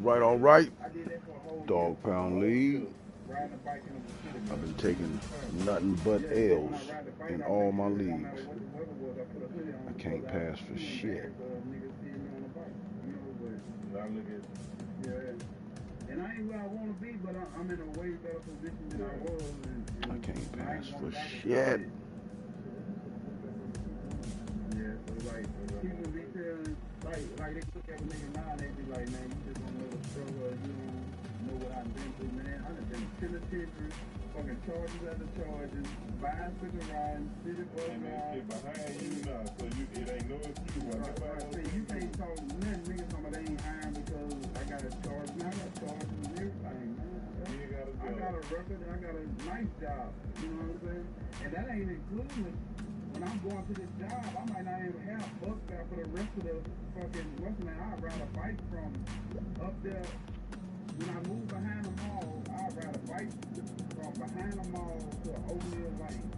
All right. Dawgpound League. I've been taking nothing but L's in all my leagues. I can't pass for shit. And I ain't where I want to be, but I'm in a way better position than I was. I can't pass for shit. Yeah, so like people be feeling like they look at a nigga now and they be like, man, you just don't know the struggle, you don't know what I've been through, man. I done been penitentiary, fucking charges after charges, bicycle riding, city bus ride. Behind you now, so it ain't no excuse. Right. You can't talk nothing, niggas talking about they ain't hiring because I got a charge. Now I got charges and everything, man. I got a record and I got a nice job, you know what I'm saying? And that ain't including when I'm going to this job, I might not even have bus fare for the rest of the fucking Westland. I'd ride a bike from up there. When I move behind the mall, I'd ride a bike from behind the mall to O'Neill Lane.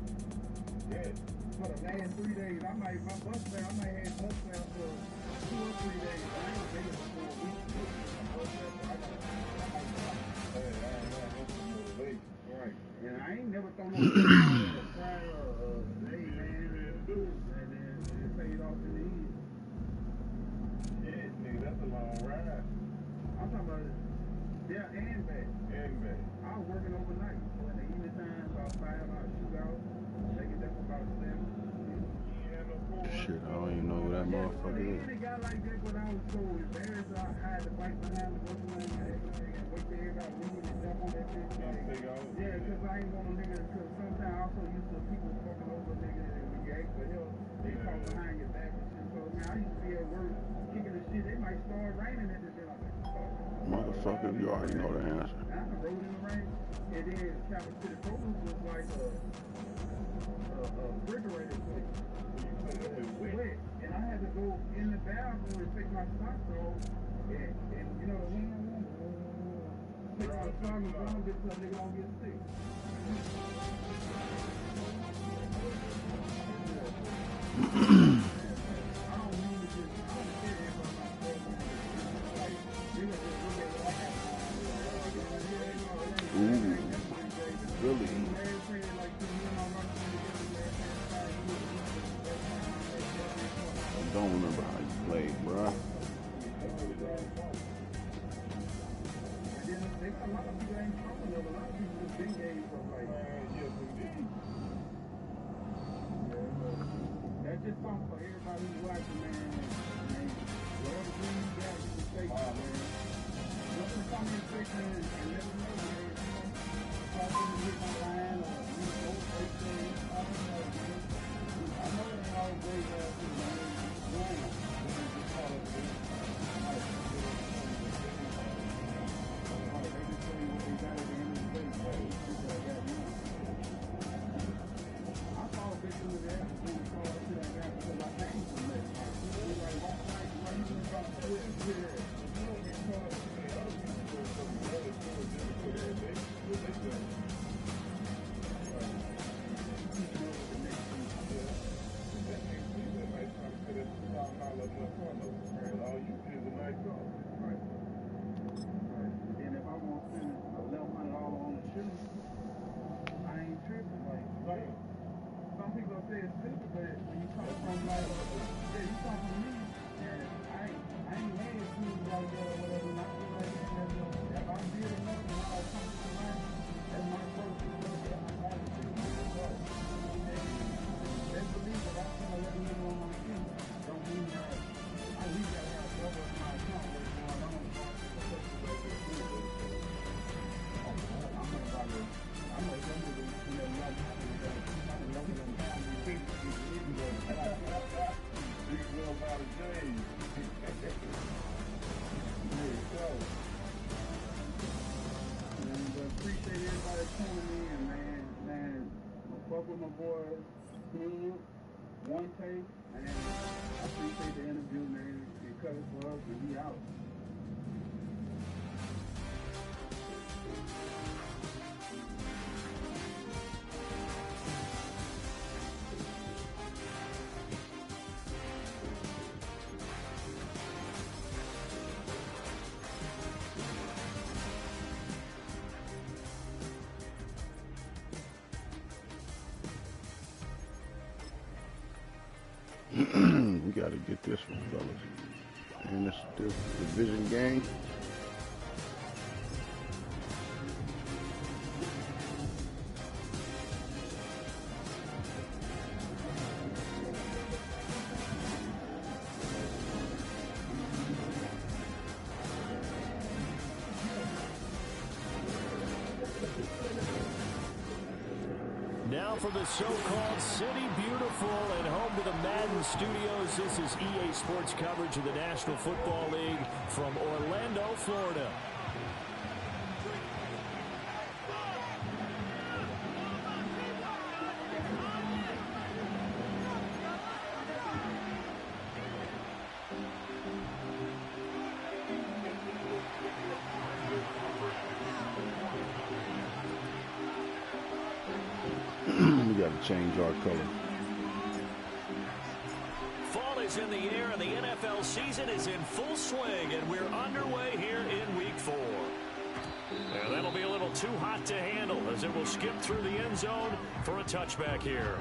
Yeah. For the last 3 days, my bus fare, I might have bus fare for 2 or 3 days. I ain't gonna take it for 4 weeks. Right. And I ain't never thrown no prior day, man. And then it paid off in the end. Shit, nigga, that's a long ride. I'm talking about there and back. I was working overnight. So in the evening time, about 5 hours, shoot out. Take it up about 7. Shit, I don't even know who that motherfucker is. It got like that when I was so embarrassed. I had to bike behind the bus lane and wait till everybody leave and jump on that shit. Yeah, because I ain't want a nigga, because sometimes I also used to people fucking over niggas and we ask for help. They talk behind your back and shit. So, man, I used to be at work kicking the shit. It might start raining at the day. Like, motherfucker, you already know the answer. I rode in the rain. And then Capital City Produce was like a refrigerator place. Wet. And I had to go in the bathroom and take my socks off. And you know, take my socks off so they don't get sick. Ooh, really? I don't remember how you played, bruh. That's just something for everybody who's watching, man. Whatever dream you got, you can take it, man. Just to come in quickly and let them know, man. Talk to them, hit my line, or you know, they say, I don't know, man. I know they ain't always great last week, man. Just call it this. They just tell you what they got at the end of the day, so it's what I got now. I saw a picture of that and call it shit I got because I came from that. Like, why you even about to do it? You don't get caught up in the other people from the other stores just for that day. What they say? Keeping up with the next week. Yeah. That next week, they might try to put a $2,000 more car note. Right. But all you get is a nice car. Right. And then if I want to spend $1,100 on the shoes, I ain't tripping. Like, some people say it's stupid, but when you come from like, yeah, you come from me, and I ain't mad shoes like that or whatever. Like, if I'm good enough and I'll come to life, that's my first that's my attitude. Best believe if I spend $1,100 on my shoes, don't mean that I at least gotta have double in my account what's going on. I'm like, them niggas, you know, love me. Appreciate everybody tuning in, man. Fuck with my boys, One Take, and I appreciate the interview, man. It covers for us, and we out. We got to get this one, fellas. And it's the division game. Now from the so-called City Beautiful and home to the Madden Studios, this is EA Sports coverage of the National Football League from Orlando, Florida. We got to change our color. Fall is in the air and the NFL season is in full swing, and we're underway here in Week 4. And that'll be a little too hot to handle as it will skip through the end zone for a touchback here.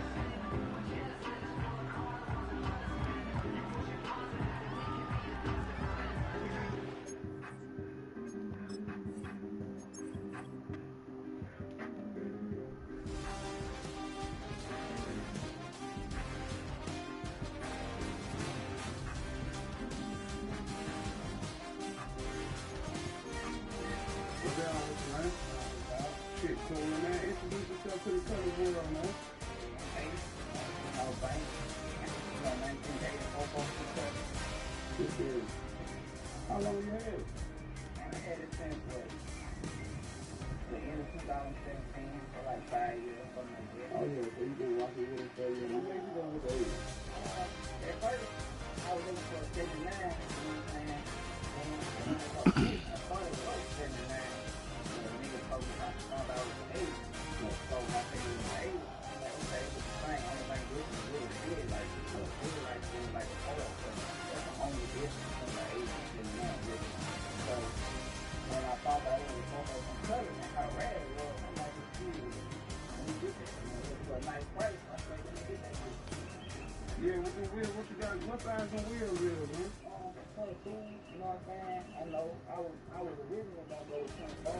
Shit, cool, man. Introduce yourself to the color world, man. How long you had? I had it since the end of 2017, for like 5 years, something like that. Oh, yeah, so you've been rocking with it for a year. How many you going with the age? At first, I was looking for a 79, you know what I'm saying? And I thought it was 79. The nigga told me I found out it was 80. So I figured it was 80. I'm like, okay, it's the same. Only thing this is really big. Like, it's a big, like a color. So that's the only difference between the 80 and 79. So when I found out it was both of them colors and how rad it was, I'm like, it's cute. Let me get that. It was a nice price. I was like, let me get that. Yeah, with the wheel, what you got? What size the wheels is, man? 22, you know what I'm saying? I know I was originally gonna go with 24,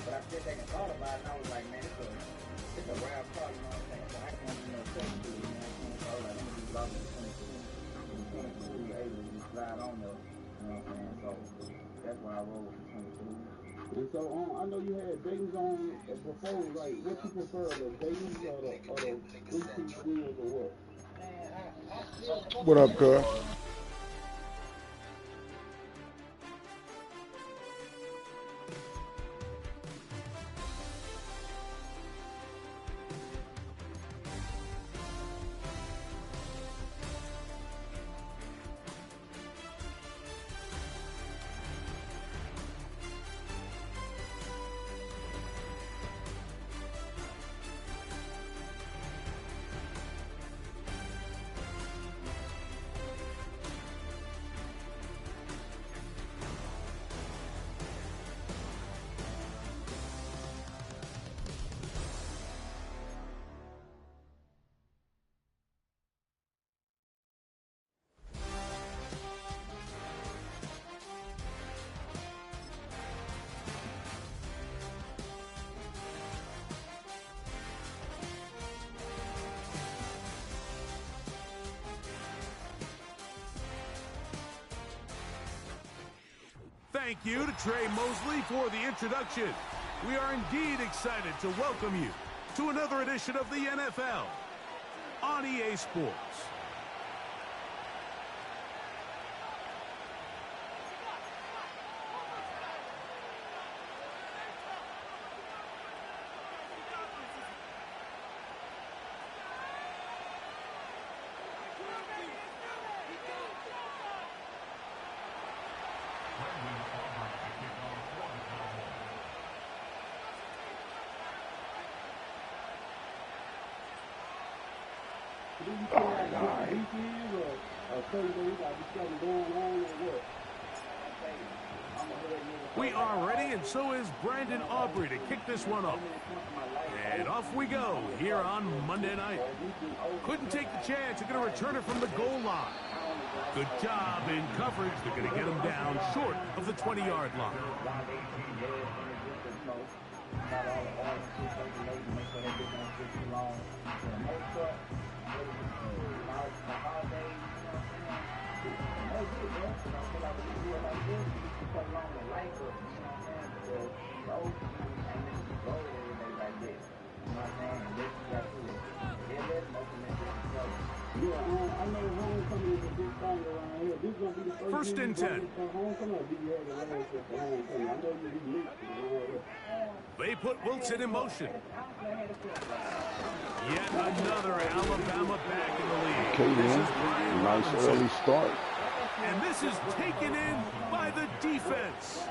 but I still taking thought about it, and I was like, man, it's a rare car, you know what I'm saying? So I can't, you know, take it to you, know what I'm saying? So I was like, let me just log in 22, you're able to just slide on there, you know what I'm saying? So that's why I roll with the 22. And so I know you had Dayton's on before, like, what you prefer, the Dayton's or the Bluetooth wheels or what? What up, cuz? Thank you to Trey Mosley for the introduction. We are indeed excited to welcome you to another edition of the NFL on EA Sports. Do you feel like this weekend or Thursday, you got something going on or what? I'm a hood nigga We are ready, and so is Brandon Aubrey to kick this one off. And off we go here on Monday night. Couldn't take the chance. They're going to return it from the goal line. Good job in coverage. They're going to get him down short of the 20-yard line. First and 10. They put Wilson in motion. Yet another Alabama back in the lead. Okay, man. Nice early start. And this is taken in by the defense.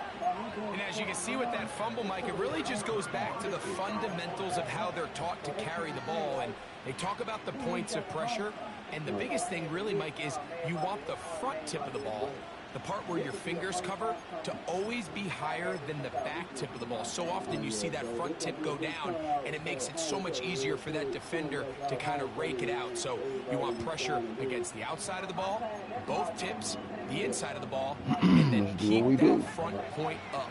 And as you can see with that fumble, Mike, it really just goes back to the fundamentals of how they're taught to carry the ball. And they talk about the points of pressure. And the biggest thing really, Mike, is you want the front tip of the ball, the part where your fingers cover, to always be higher than the back tip of the ball. So often you see that front tip go down, and it makes it so much easier for that defender to kind of rake it out. So you want pressure against the outside of the ball, both tips, the inside of the ball, and then keep that front point up.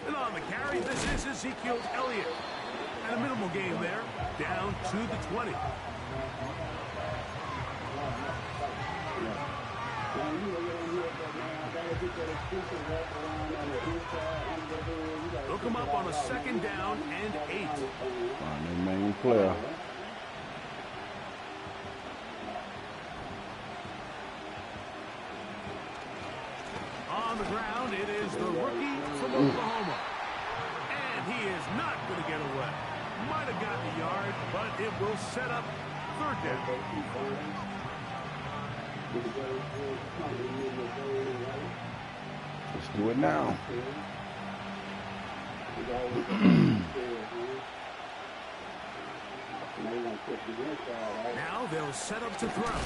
And on the carry, this is Ezekiel Elliott. And a minimal gain there, down to the 20. Look him up on a second down and 8. Find their main player. On the ground, it is the rookie from Oklahoma. And he is not going to get away. Might have gotten a yard, but it will set up third down. Let's do it now. Now they'll set up to throw.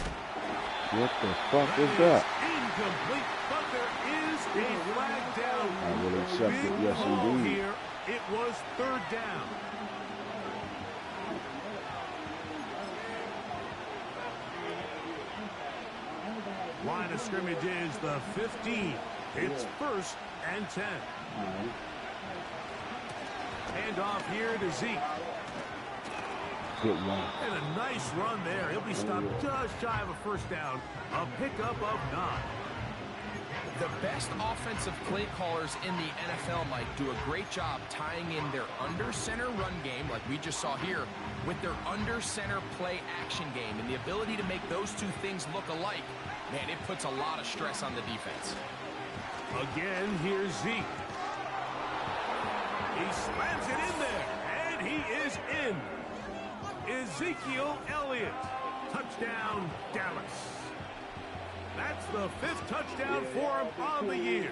What the fuck is that? Incomplete, but there is a flag down. I will accept it, yes indeed. Here, it was third down. Line of scrimmage is the 15. It's first and 10. Hand off here to Zeke. Good run. And a nice run there. He'll be stopped just shy of a first down. A pickup of 9. The best offensive play callers in the NFL, Mike, do a great job tying in their under-center run game, like we just saw here, with their under-center play action game. And the ability to make those two things look alike, man, it puts a lot of stress on the defense. Again, here's Zeke. He slams it in there, and he is in. Ezekiel Elliott. Touchdown, Dallas. That's the 5th touchdown for him on the year.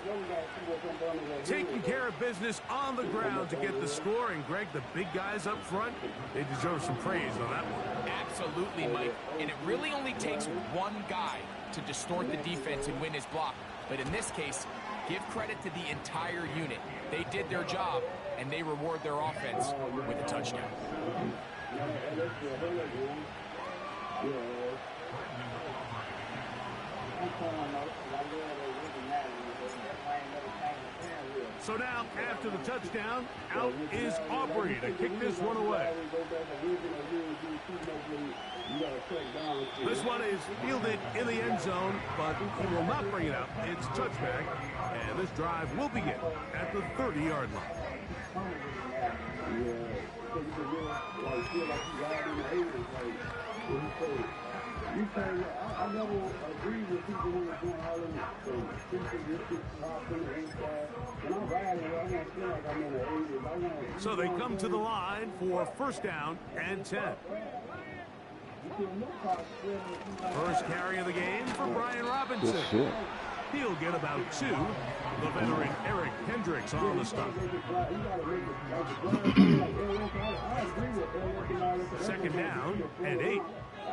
Taking care of business on the ground to get the score. And, Greg, the big guys up front, they deserve some praise on that one. Absolutely, Mike. And it really only takes one guy to distort the defense and win his block. But in this case, give credit to the entire unit. They did their job, and they reward their offense with a touchdown. So now, after the touchdown, out is Aubrey to kick this one away. This one is fielded in the end zone, but he will not bring it up. It's touchback, and this drive will begin at the 30-yard line. I never agree with people who are doing all of So they come to the line for first down and 10. First carry of the game for Brian Robinson. He'll get about 2. The veteran Eric Hendricks on the stop. Second down and 8.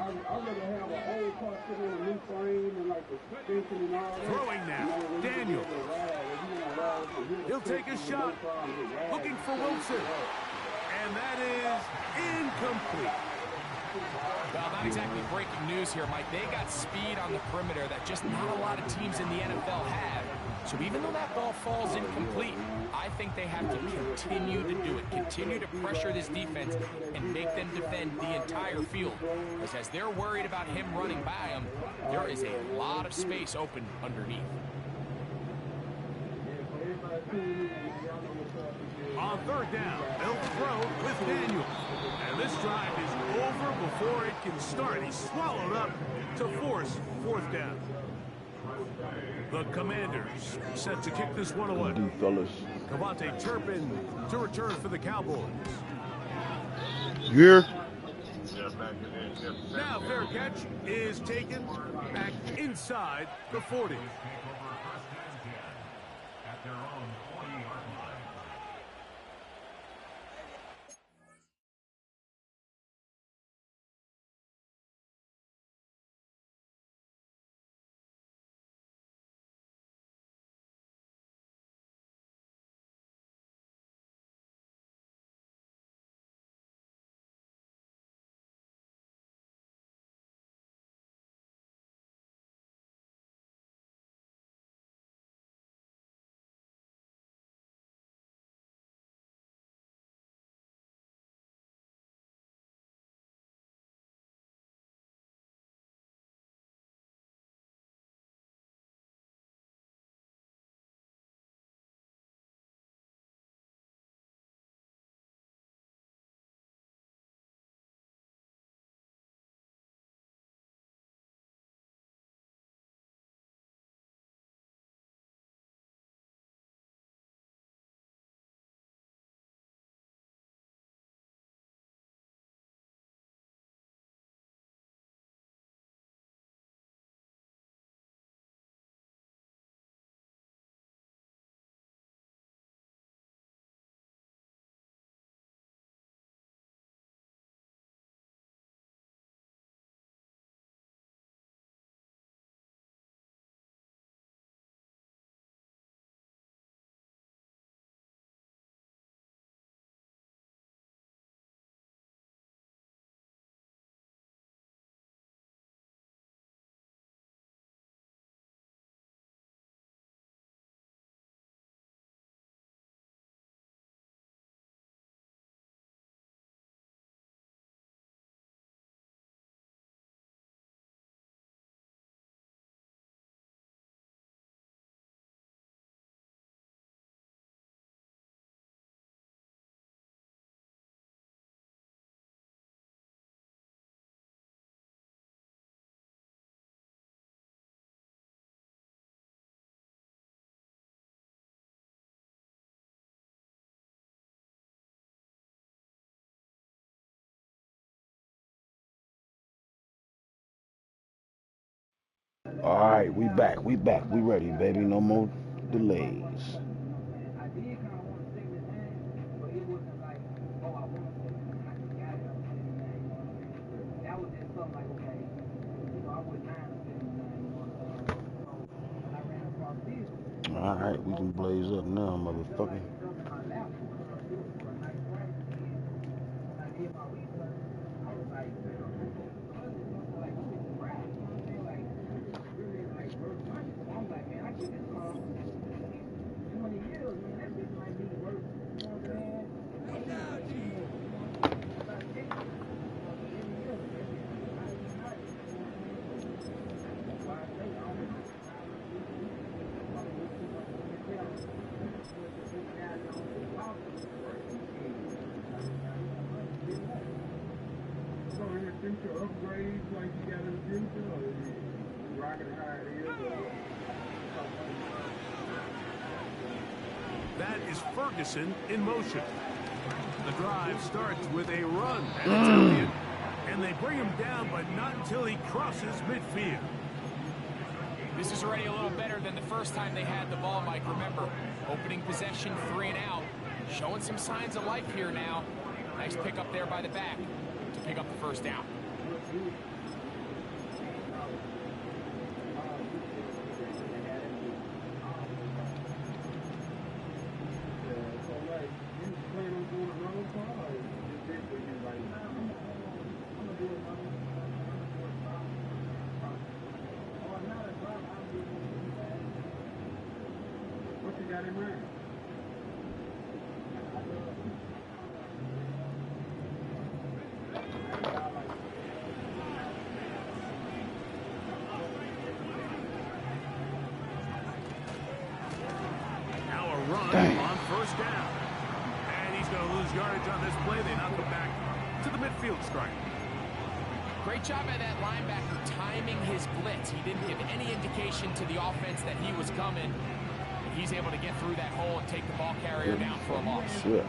rather have an old car sitting on a new frame and like the suspension and all that. Throwing now, Daniel. He'll take a shot, looking for Wilson. And that is incomplete. Well, not exactly breaking news here, Mike. They got speed on the perimeter that just not a lot of teams in the NFL have. So even though that ball falls incomplete, I think they have to continue to do it. Continue to pressure this defense and make them defend the entire field. Because as they're worried about him running by them, there is a lot of space open underneath. On third down, they'll throw with Daniels. And this drive is over before it can start. He's swallowed up to force fourth down. The Commanders set to kick this one away. Fellas. Cavante Turpin to return for the Cowboys. Here. Now fair catch is taken back inside the 40. All right, we back. We ready, baby. No more delays. I did kind of want to say his name, but it wasn't like, oh, I want to say his name. I just got it. I'm saying his name. That was just something like, okay, I wouldn't mind saying his name. So when I ran across this, All right, we can blaze up now, motherfucker. something on that one, it was for a nice price. And when I did my research, I was like, like, who is the brand? You know what I'm saying? Like, really, like, worth money. So I'm like, man, I get this car. 20 years, man, that bitch might be worth, you know what I'm saying? So in the future upgrades like you got in the future, or is it rocking how it is? That is Ferguson in motion. The drive starts with a run, and it's Elliott. And they bring him down, but not until he crosses midfield. This is already a little better than the first time they had the ball, Mike. Remember, opening possession, 3 and out. Showing some signs of life here now. Nice pick up there by the back to pick up the first down. got in mind. Now a run on first down. And he's going to lose yardage on this play. They knock him back to the midfield stripe. Great job by that linebacker timing his blitz. He didn't give any indication to the offense that he was coming. He's able to get through that hole and take the ball carrier down for a loss. Yeah.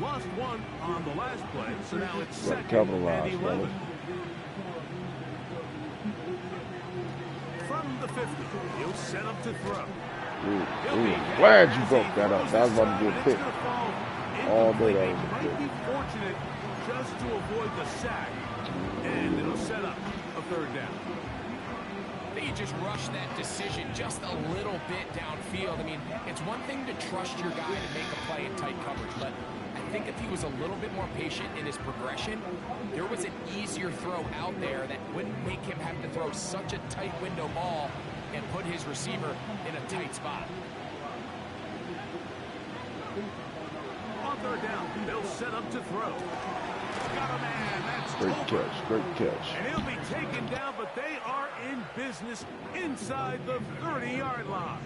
Lost one on the last play, so now it's Got second capitalized, and 11. From the 50, he'll set up to throw. Glad you broke that up. That was about to be a pick. All day that was a might pick. be fortunate just to avoid the sack, and it'll set up a third down. I think he just rushed that decision just a little bit downfield. I mean, it's one thing to trust your guy to make a play in tight coverage, but I think if he was a little bit more patient in his progression, there was an easier throw out there that wouldn't make him have to throw such a tight window ball and put his receiver in a tight spot. On third down, they'll set up to throw. Got a man. That's Great over. catch. Great catch. And he'll be taken down, but they are in business inside the 30-yard line.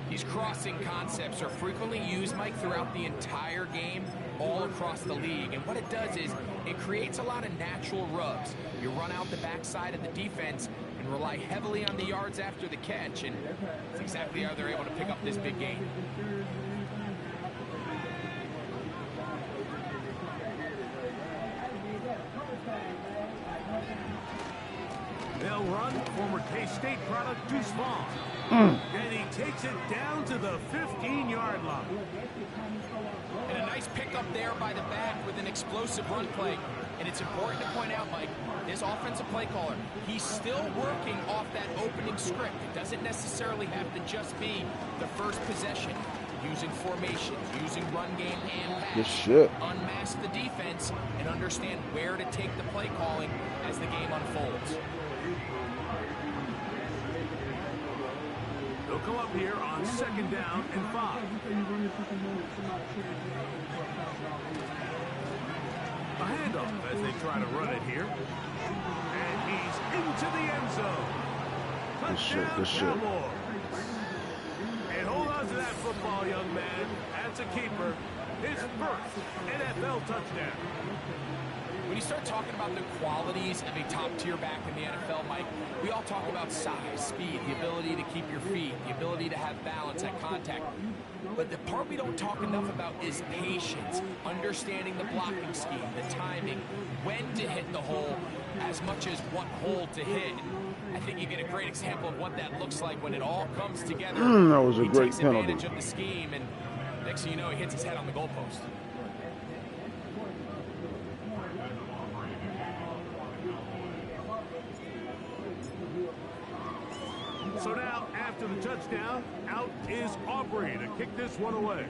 These crossing concepts are frequently used, Mike, throughout the entire game, all across the league. And what it does is it creates a lot of natural rubs. You run out the backside of the defense and rely heavily on the yards after the catch, and that's exactly how they're able to pick up this big gain. They'll run former K-State product Deuce Vaughn. And he takes it down to the 15-yard line. And a nice pickup there by the back with an explosive run play. And it's important to point out, Mike, this offensive play caller, he's still working off that opening script. It doesn't necessarily have to just be the first possession. Using formations, using run game and pass. Good shit. Unmask the defense and understand where to take the play calling as the game unfolds. They'll come up here on second down and 5. A handoff as they try to run it here. And he's into the end zone. Good shit, Touchdown, good shit. Cowboys. And hold on to that football, young man. That's a keeper. His first NFL touchdown. When you start talking about the qualities of a top-tier back in the NFL, Mike, we all talk about size, speed, the ability to keep your feet, the ability to have balance at contact. But the part we don't talk enough about is patience, understanding the blocking scheme, the timing, when to hit the hole, as much as what hole to hit. I think you get a great example of what that looks like when it all comes together. That was a he great takes penalty. advantage of the scheme, and next thing you know, he hits his head on the goalpost. So now, after the touchdown, out is Aubrey to kick this one away.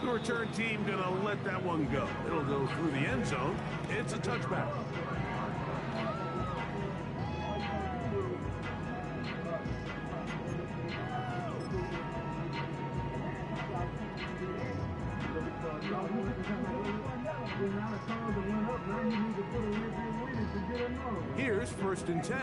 The return team going to let that one go. It'll go through the end zone. It's a touchback. Here's first and 10.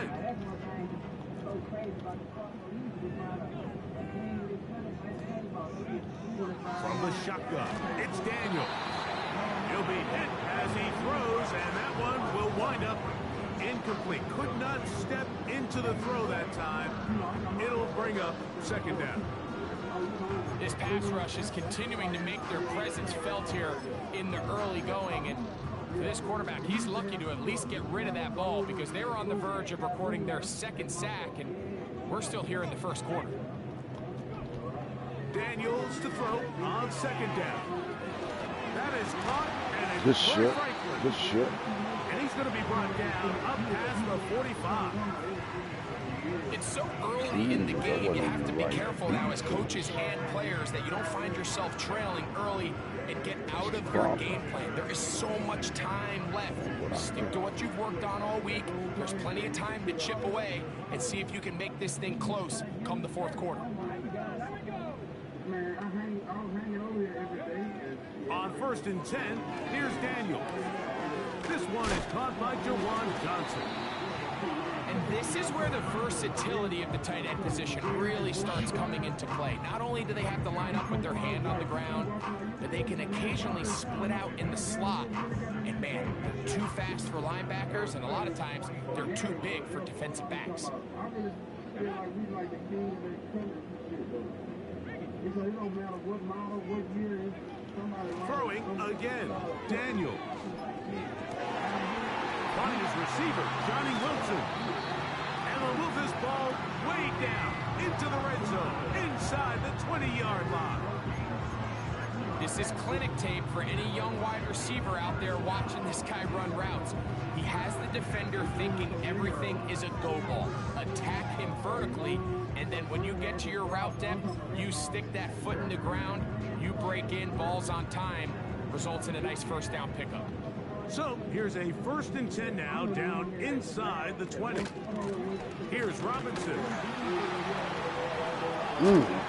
From the shotgun, it's Daniel. He'll be hit as he throws, and that one will wind up incomplete. Could not step into the throw that time. It'll bring up second down. This pass rush is continuing to make their presence felt here in the early going, and for this quarterback, he's lucky to at least get rid of that ball because they were on the verge of recording their second sack, and we're still here in the first quarter. Daniels to throw on second down. That is caught, and Good it's shit. Franklin Good shit. And he's going to be brought down up past the 45. It's so early in the game, you have to be careful now as coaches and players that you don't find yourself trailing early and get out of your game plan. There is so much time left. Stick to what you've worked on all week. There's plenty of time to chip away and see if you can make this thing close come the fourth quarter. On 1st and 10, here's Daniel. This one is caught by Jawan Johnson. And this is where the versatility of the tight end position really starts coming into play. Not only do they have to line up with their hand on the ground, but they can occasionally split out in the slot. And man, they're too fast for linebackers, and a lot of times they're too big for defensive backs. Throwing again, Daniel. On his receiver, Johnny Wilson. And they'll move this ball way down into the red zone, inside the 20-yard line. This is clinic tape for any young wide receiver out there watching this guy run routes. He has the defender thinking everything is a go ball. Attack him vertically, and then when you get to your route depth, you stick that foot in the ground, you break in, balls on time, results in a nice first down pickup. So here's a 1st and 10 now, down inside the 20. Here's Robinson.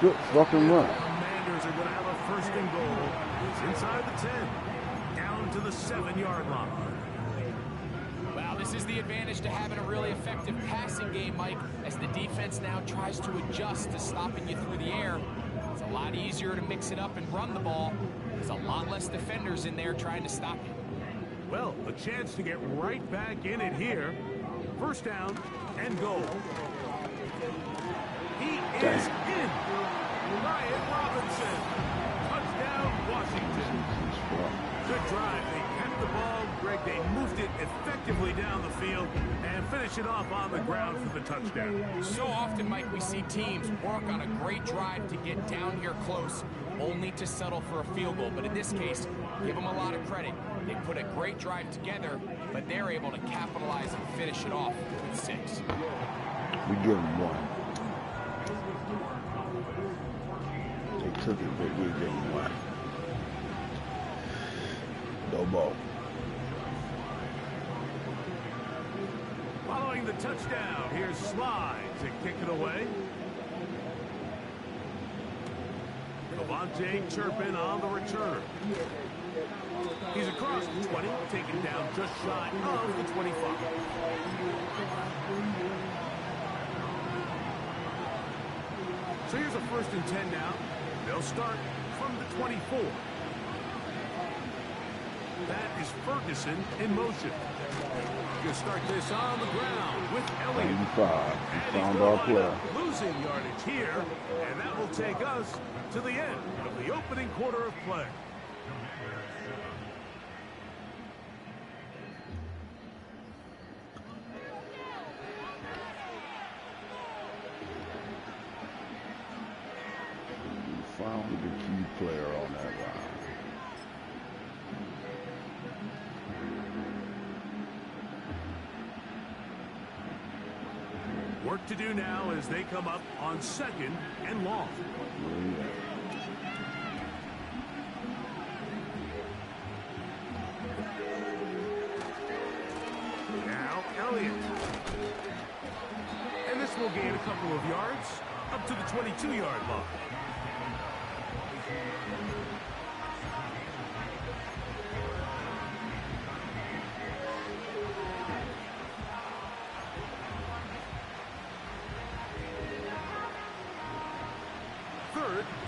Good fucking run. Commanders are going to have a 1st and goal. It's inside the 10, down to the 7-yard line. Wow, this is the advantage to having a really effective passing game, Mike, as the defense now tries to adjust to stopping you through the air. It's a lot easier to mix it up and run the ball. There's a lot less defenders in there trying to stop you. Well, a chance to get right back in it here. 1st down and goal. He is in. Ryan Robinson. Touchdown, Washington. Good drive. They kept the ball. Greg, they moved it effectively down the field and finish it off on the ground for the touchdown. So often, Mike, we see teams work on a great drive to get down here close, only to settle for a field goal. But in this case, give them a lot of credit. They put a great drive together, but they're able to capitalize and finish it off with 6. We give them 1. They took it, but we give them 1. No ball. Following the touchdown, here's Slide to kick it away. Devontae Turpin on the return. He's across the 20, taken down just shy of the 25. So here's a 1st and 10 now. They'll start from the 24. That is Ferguson in motion. He'll start this on the ground with Elliott. 85. We found our player. Losing yardage here, and that will take us to the end of the opening quarter of play. We found the key player on that line. Work to do now as they come up on 2nd and long. Now Elliott. And this will gain a couple of yards up to the 22-yard line.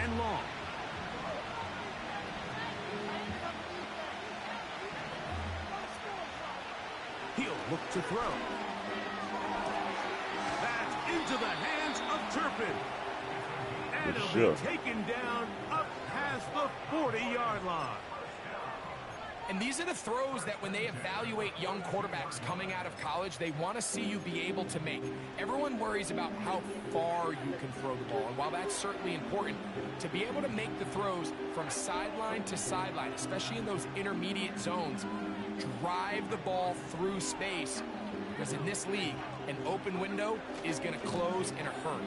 And long. He'll look to throw. That's into the hands of Turpin. And he'll be taken down up past the 40-yard line. And these are the throws that when they evaluate young quarterbacks coming out of college, they want to see you be able to make. Everyone worries about how far you can throw the ball. And while that's certainly important, to be able to make the throws from sideline to sideline, especially in those intermediate zones, drive the ball through space, because in this league, an open window is going to close in a hurry.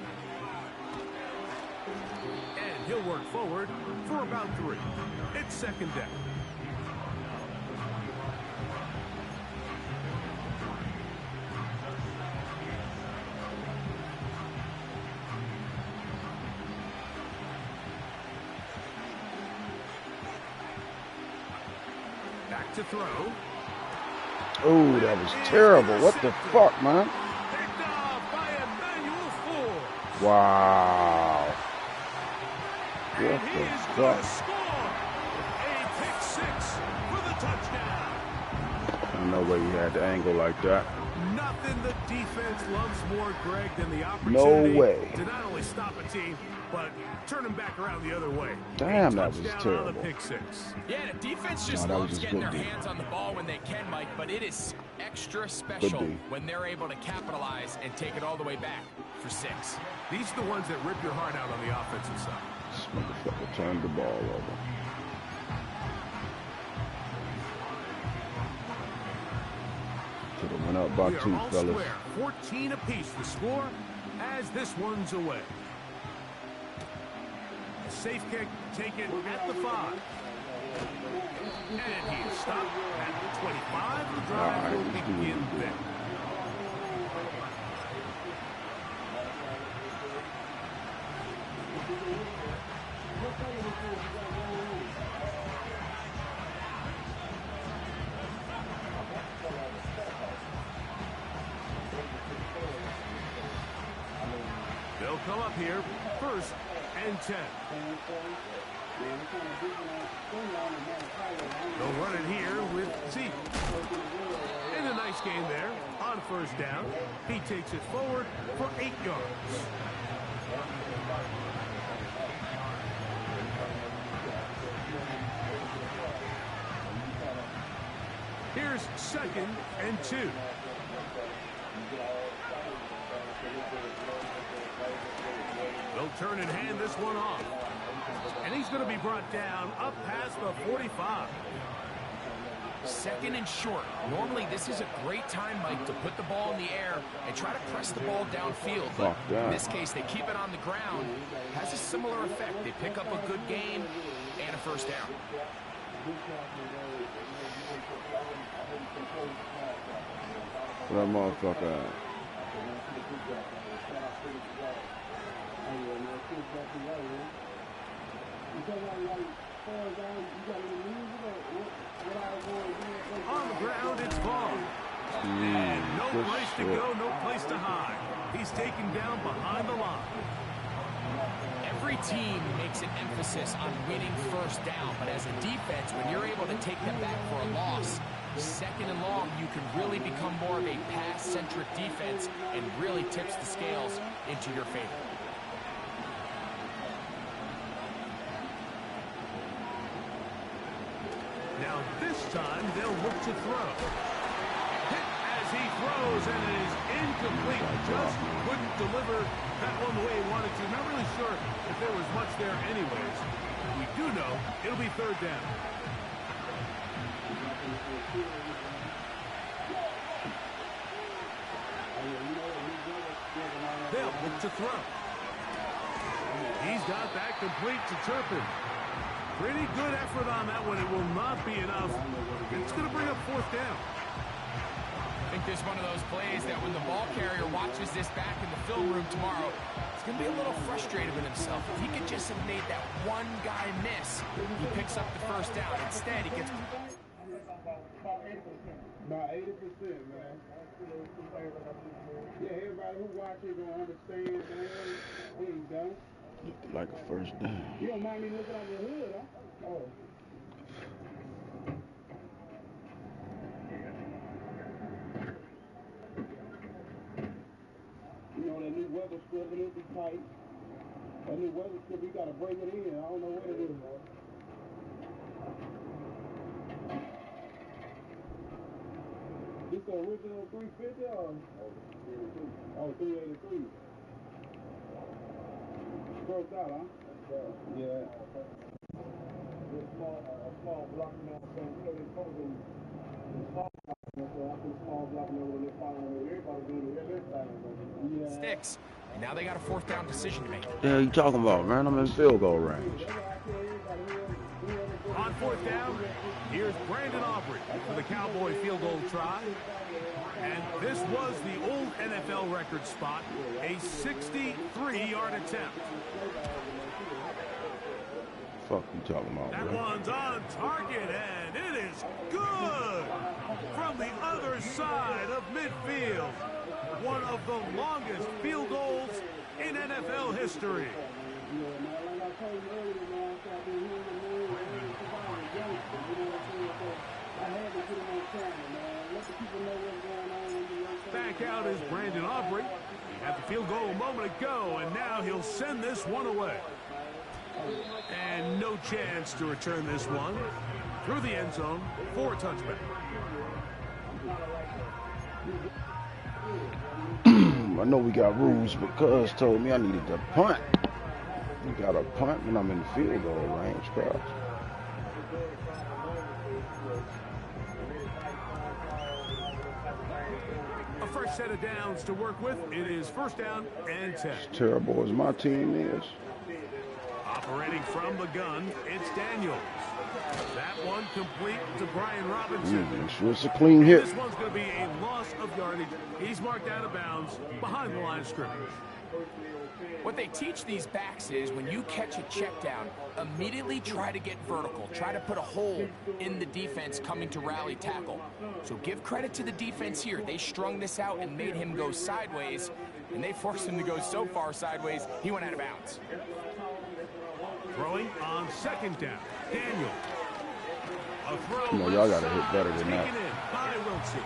And he'll work forward for about 3. It's second down. Back to throw. Oh, that was terrible. What the fuck, man? Picked off by Emmanuel Ford. Wow. What And he the is going to fuck? score a pick 6 for the touchdown. No way he had the angle like that. Nothing the defense loves more, Greg, than the opportunity to not only stop a team, but turn them back around the other way. Damn, that was Touchdown terrible. on the pick 6. Yeah, the defense just No, that was loves just getting good their D. hands on the ball when they can, Mike, but it is extra special D. when they're able to capitalize and take it all the way back for 6. These are the ones that rip your heart out on the offensive side. This motherfucker turned the ball over. Could have went up by We are 2, all fellas. square. 14 apiece the score as this one's away. A safe kick taken at the 5. And he is stopped at the 25. The drive will begin there. They'll come up here, 1st and 10. They'll run it here with Zeke. And a nice gain there on 1st down. He takes it forward for 8 yards. Here's 2nd and 2. They'll turn and hand this one off. And he's going to be brought down up past the 45. 2nd and short. Normally, this is a great time, Mike, to put the ball in the air and try to press the ball downfield. But in this case, they keep it on the ground. Has a similar effect. They pick up a good gain and a 1st down. That motherfucker. On the ground, it's Vaughn. And no place to go, no place to hide. He's taken down behind the line. Every team makes an emphasis on winning 1st down, but as a defense, when you're able to take them back for a loss, 2nd and long, you can really become more of a pass-centric defense and really tips the scales into your favor. Now this time, they'll look to throw. Hit as he throws, and it is incomplete. Just couldn't deliver that one the way he wanted to. Not really sure if there was much there anyways. We do know it'll be 3rd down. They'll look to throw. He's got that complete to Turpin. Pretty good effort on that one. It will not be enough. It's going to bring up 4th down. I think there's one of those plays that when the ball carrier watches this back in the film room tomorrow, he's going to be a little frustrated with himself. If he could just have made that one guy miss, he picks up the 1st down. Instead, he gets... About 80%, man. Yeah, everybody who watches gonna understand, man. We ain't done. Looked like a 1st down. You don't mind me looking on your hood, huh? Oh. You know, that new weather strip, it'll be tight. That new weather strip, you gotta break it in. I don't know what it is. This the original 350 or? Oh, 383. Broke out, huh? Yeah. A small block, you know what I'm saying? You know, they told them Sticks. And now they got a 4th down decision to make. Yeah, you talking about, man? I'm in field goal range. On 4th down, here's Brandon Aubrey for the Cowboy field goal try. And this was the old NFL record spot, a 63-yard attempt. Fuck you talking about, That man? one's on target, and it is good from the other side of midfield. One of the longest field goals in NFL history. Back out is Brandon Aubrey. He had the field goal a moment ago, and now he'll send this one away. And no chance to return this one through the end zone for a touchback. I know we got rules, but Cuz told me I needed to punt. You got to punt when I'm in the field goal range, Cuz. A fresh set of downs to work with. It is 1st down and 10. As terrible as my team is. Operating from the gun, it's Daniels. That one complete to Brian Robinson. It's a clean hit. This one's going to be a loss of yardage. He's marked out of bounds behind the line of scrimmage. What they teach these backs is when you catch a check down, immediately try to get vertical. Try to put a hole in the defense coming to rally tackle. So give credit to the defense here. They strung this out and made him go sideways, and they forced him to go so far sideways, he went out of bounds. Throwing on 2nd down. Daniel. A throw. Come on, y'all got to hit better than that. Taken in by Wilson.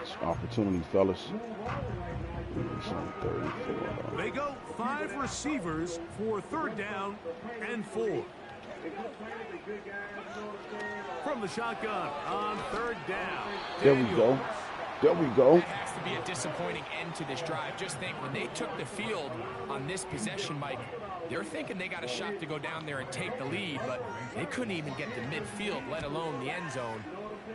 It's opportunity, fellas. It's on 34. They go 5 receivers for 3rd down and 4. From the shotgun on 3rd down. There we go. There we go. That has to be a disappointing end to this drive. Just think, when they took the field on this possession, Mike, they're thinking they got a shot to go down there and take the lead, but they couldn't even get to midfield, let alone the end zone.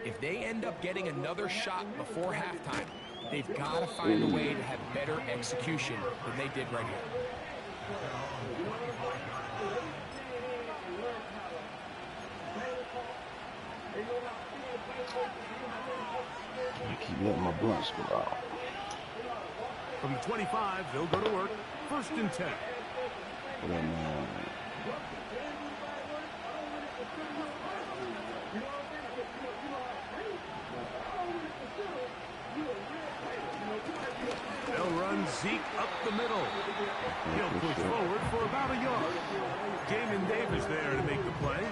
If they end up getting another shot before halftime, they've got to find a way to have better execution than they did right here. I keep letting my blunts go out. From the 25, they'll go to work. 1st and 10. They'll run Zeke up the middle. He'll push forward for about a yard. Jamin Davis there to make the play.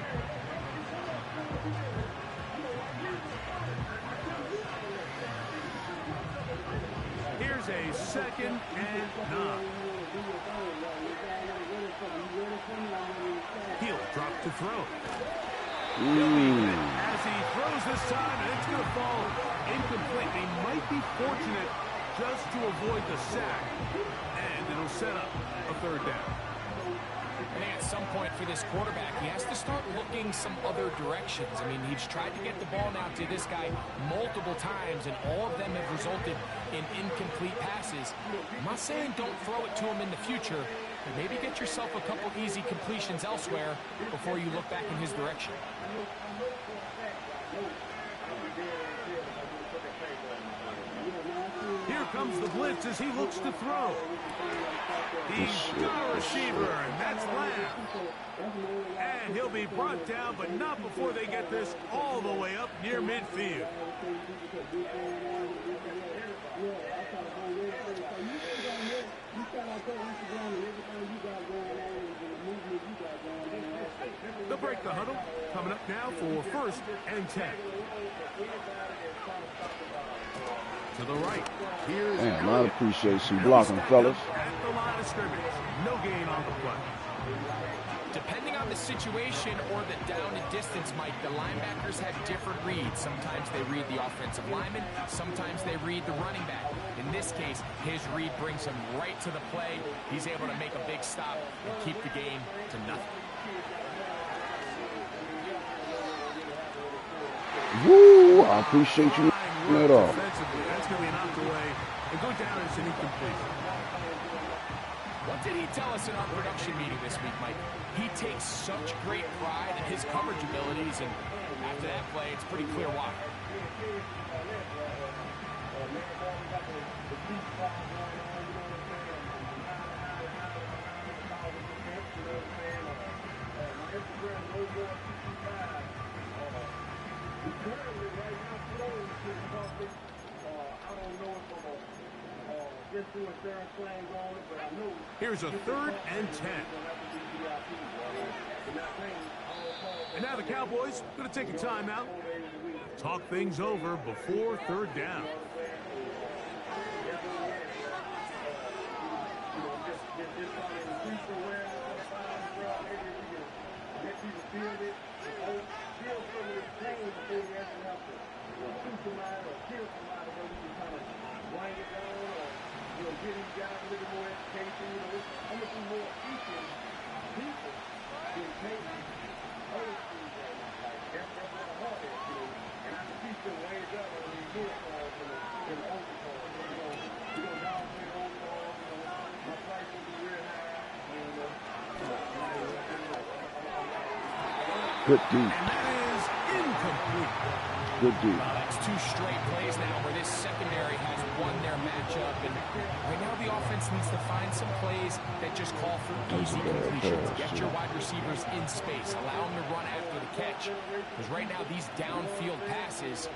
Here's a 2nd and 9. He'll drop to throw. As he throws this time, and it's going to fall incomplete. They might be fortunate just to avoid the sack, and it'll set up a 3rd down. I think at some point for this quarterback, he has to start looking some other directions. I mean, he's tried to get the ball now to this guy multiple times, and all of them have resulted in incomplete passes. I'm not saying don't throw it to him in the future, but maybe get yourself a couple easy completions elsewhere before you look back in his direction. Here comes the blitz as he looks to throw. He's got a receiver, and that's Lamb. And he'll be brought down, but not before they get this all the way up near midfield. They'll break the huddle. Coming up now for 1st and 10. To the right. Here's Damn, I appreciate some blocking, fellas. at the line of scrimmage. No gain on the play. Depending on the situation or the down and distance, Mike, the linebackers have different reads. Sometimes they read the offensive lineman, sometimes they read the running back. In this case, his read brings him right to the play. He's able to make a big stop and keep the game to nothing. Woo! I appreciate you that off. Defensively, that's going to be knocked away and go down as an incompletion. What did he tell us in our production meeting this week, Mike? He takes such great pride in his coverage abilities, and after that play, it's pretty clear why. Here's a 3rd and 10. And now the Cowboys going to take a timeout. Talk things over before 3rd down. Good D. And that is incomplete. Good D. Well, that's 2 straight plays now where this secondary has won their matchup, and right now the offense needs to find some plays that just call for easy completions. Get your wide receivers in space. Allow them to run after the catch. Because right now these downfield passes,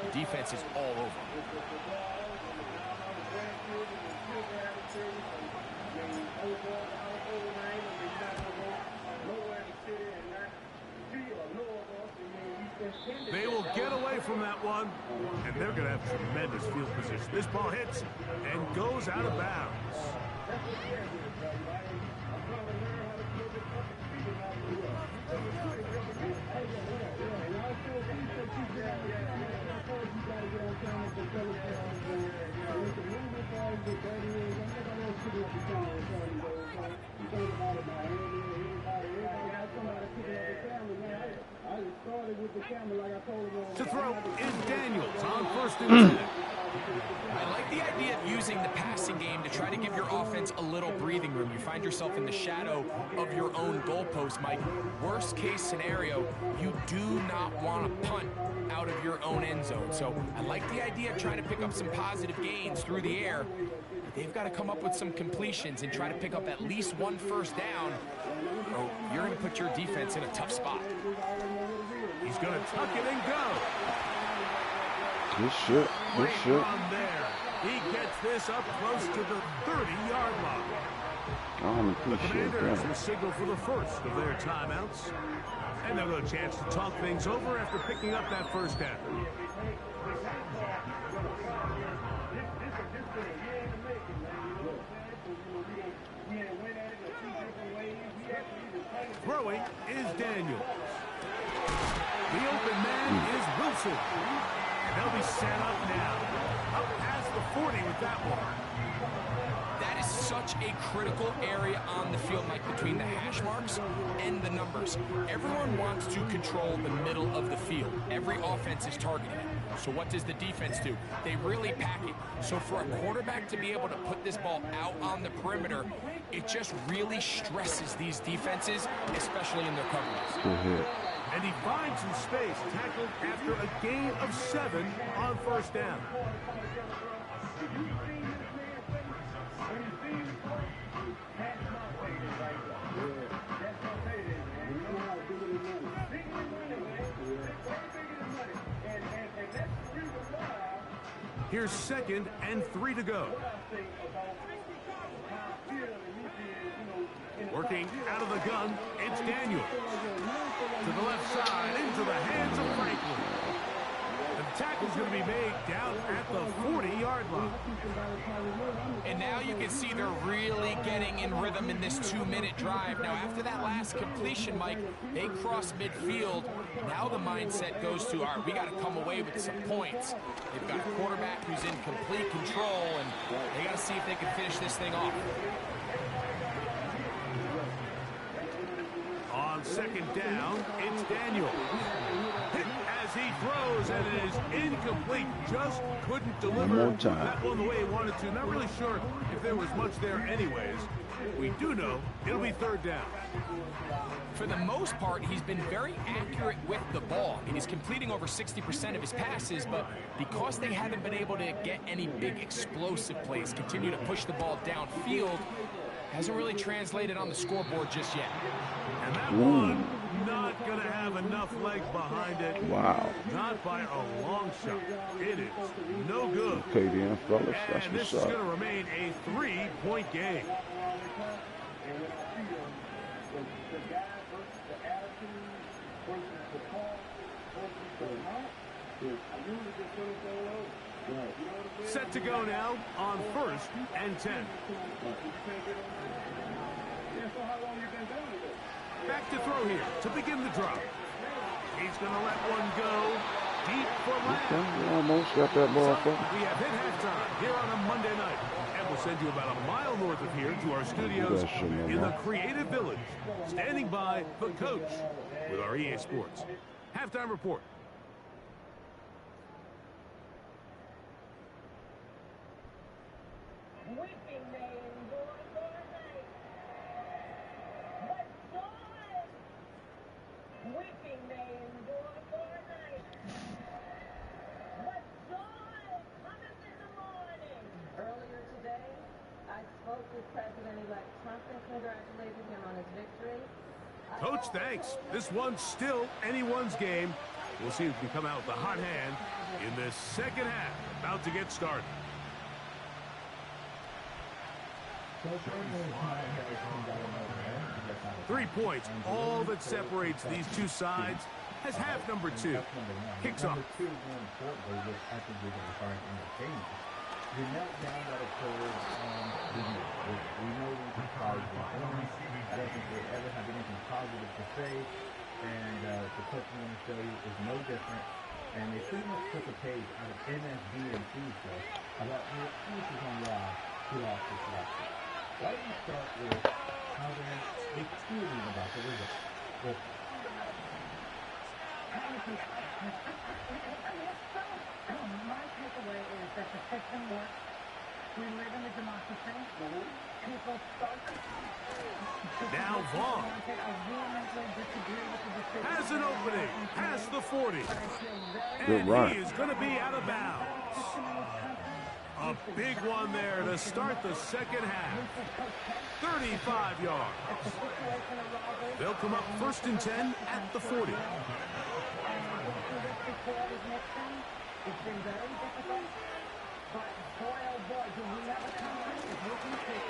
the defense is all over. They will get away from that one, and they're going to have tremendous field position. This ball hits and goes out of bounds. To throw is Daniels on 1st and 10. I like the idea of using the passing game to try to give your offense a little breathing room. You find yourself in the shadow of your own goalpost, Mike. Worst case scenario, you do not want to punt out of your own end zone. So I like the idea of trying to pick up some positive gains through the air. But they've got to come up with some completions and try to pick up at least 1 first down, or you're going to put your defense in a tough spot. He's going to tuck it and go. Good shit. Good shit. From there, he gets this up close to the 30-yard line. I appreciate Commanders that. will signal for the first of their timeouts. And they'll get a chance to talk things over after picking up that 1st down. Throwing is Daniels. The open man is Wilson. And they'll be set up now. Up past the 40 with that one. That is such a critical area on the field, Mike, between the hash marks and the numbers. Everyone wants to control the middle of the field. Every offense is targeting it. So what does the defense do? They really pack it. So for a quarterback to be able to put this ball out on the perimeter, it just really stresses these defenses, especially in their coverages. Good hit. And he finds some space, tackled after a gain of 7 on 1st down. Here's 2nd and 3 to go. Working out of the gun, it's Daniels. To the left side, into the hands of Franklin. The tackle's going to be made down at the 40-yard line. And now you can see they're really getting in rhythm in this 2-minute drive. Now, after that last completion, Mike, they cross midfield. Now the mindset goes to, all right, we got to come away with some points. They've got a quarterback who's in complete control, and they got to see if they can finish this thing off. On second down, it's Daniel. Hit as he throws, and it is incomplete. Just couldn't deliver that one the way he wanted to. Not really sure if there was much there anyways. We do know it'll be third down. For the most part, he's been very accurate with the ball. I mean, he's completing over 60% of his passes, but because they haven't been able to get any big explosive plays, continue to push the ball downfield, hasn't really translated on the scoreboard just yet. And that one not going to have enough legs behind it. Wow. Not by a long shot. It is no good. Okay then, fellas, that's and what's this is up. going to remain a 3-point game. Set to go now on 1st and 10. Back to throw here to begin the drop. He's going to let one go deep for last. Okay, we almost got that ball. So we have hit halftime here on a Monday night. And we'll send you about a mile north of here to our studios in the Creative Village. Standing by the coach with our EA Sports halftime report. Coach, thanks. This one's still anyone's game. We'll see if we come out with a hot hand in this second half. About to get started. Three points, all that separates these two sides, as half number 2 kicks off. The meltdown that occurred we know we college performance. I don't think they ever have anything positive to say, and the coach I'm going to show you is no different. And they pretty much took a page out of MSB and Tuesday about the excuses on why he lost this last week. Why don't you start with how they're excusing about the result? My takeaway is that the system works. We live in a democracy. People start. Now Vaughn has an opening past the 40. And he is going to be out of bounds. A big one there to start the second half. 35 yards. They'll come up 1st and 10 at the 40. It's been very difficult, but boy, oh boy, do we have a comeback.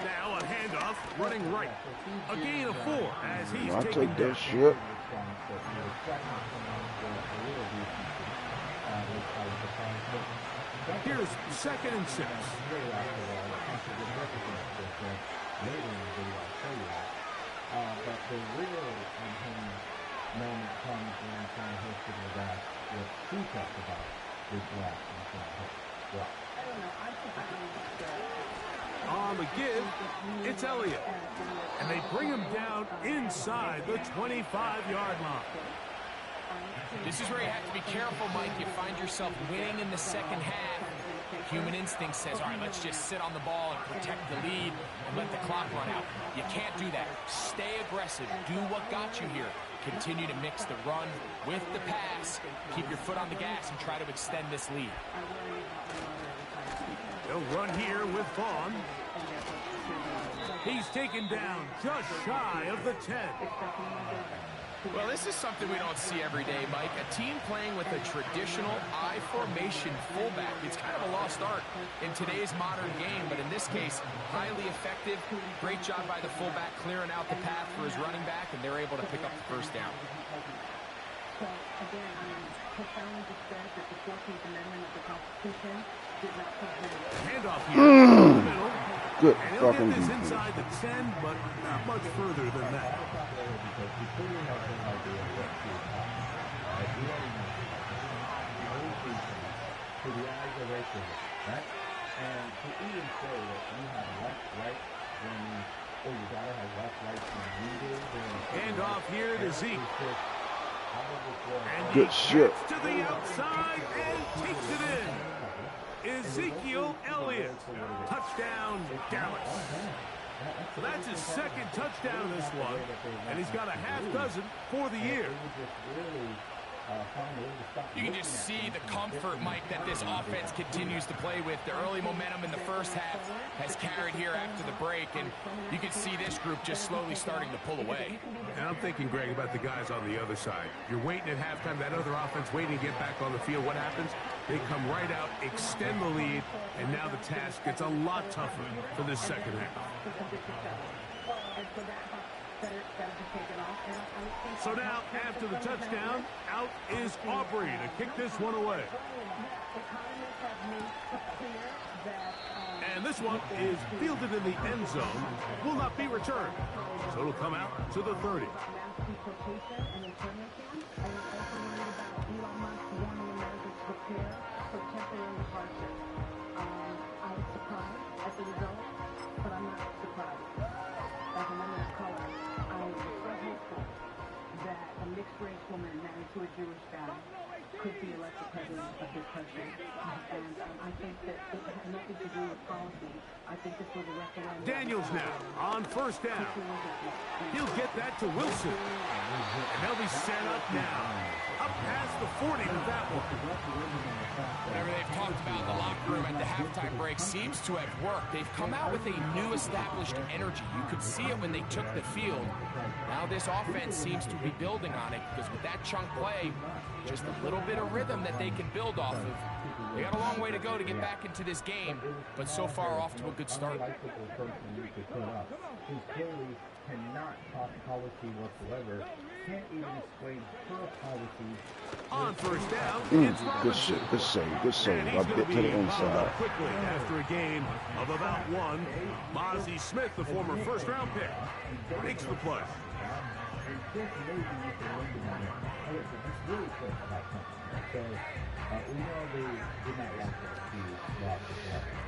Now a handoff, running right. A gain of 4 as he's I'll taking take that shit. Here's 2nd and 6. But the real moment comes when Tony hits to the back. What he talked about this last one. On the give, it's Elliott. And they bring him down inside the 25-yard line. This is where you have to be careful, Mike. You find yourself winning in the second half. Human instinct says, all right, let's just sit on the ball and protect the lead and let the clock run out. You can't do that. Stay aggressive. Do what got you here. Continue to mix the run with the pass. Keep your foot on the gas and try to extend this lead. They'll run here with Vaughn. He's taken down just shy of the 10. Well, this is something we don't see every day, Mike. A team playing with a traditional I formation fullback. It's kind of a lost art in today's modern game, but in this case, highly effective. Great job by the fullback clearing out the path for his running back, and they're able to pick up the first down. again, I am profoundly disturbed that the 14th Amendment of the Constitution did not prevent. Handoff here. In the middle. Good And he'll fucking get this defense. inside the 10, but not much further than that. To the eyes of racism, right? And to even say that you have left rights when you gotta have left rights when you do, Handoff here to Zeke. And Good he shit. gets to the outside and takes it in. Ezekiel Elliott. Touchdown, Dallas. So that's his second touchdown this one, and he's got a half dozen for the year. You can just see the comfort, Mike, that this offense continues to play with. The early momentum in the first half has carried here after the break, and you can see this group just slowly starting to pull away. And I'm thinking, Greg, about the guys on the other side. You're waiting at halftime, that other offense waiting to get back on the field. What happens? They come right out, extend the lead, and now the task gets a lot tougher for this second half. So now, after the touchdown, out is Aubrey to kick this one away. And this one is fielded in the end zone, will not be returned. So it'll come out to the 30. Mixed-race woman married to a Jewish guy could be elected president of this country. And I think that it had nothing to do with policy. I think this was a referendum. Daniels now on first down. He'll get that to Wilson. And they'll be set up now. Up past the 40 with that one. Whatever they've talked about in the locker room at the halftime break seems to have worked. They've come out with a new established energy. You could see it when they took the field. Now this offense seems to be building on it because with that chunk play, just a little bit of rhythm that they can build off of. They got a long way to go to get back into this game, but so far off to a good start. He clearly cannot talk policy whatsoever. Can't even explain her policy. On first down, it's Good shit. Good save. Good save. And I he's bit going to to the be fouled inside. up quickly after a gain of about one. Mozzie Smith, the former first-round pick, makes the play.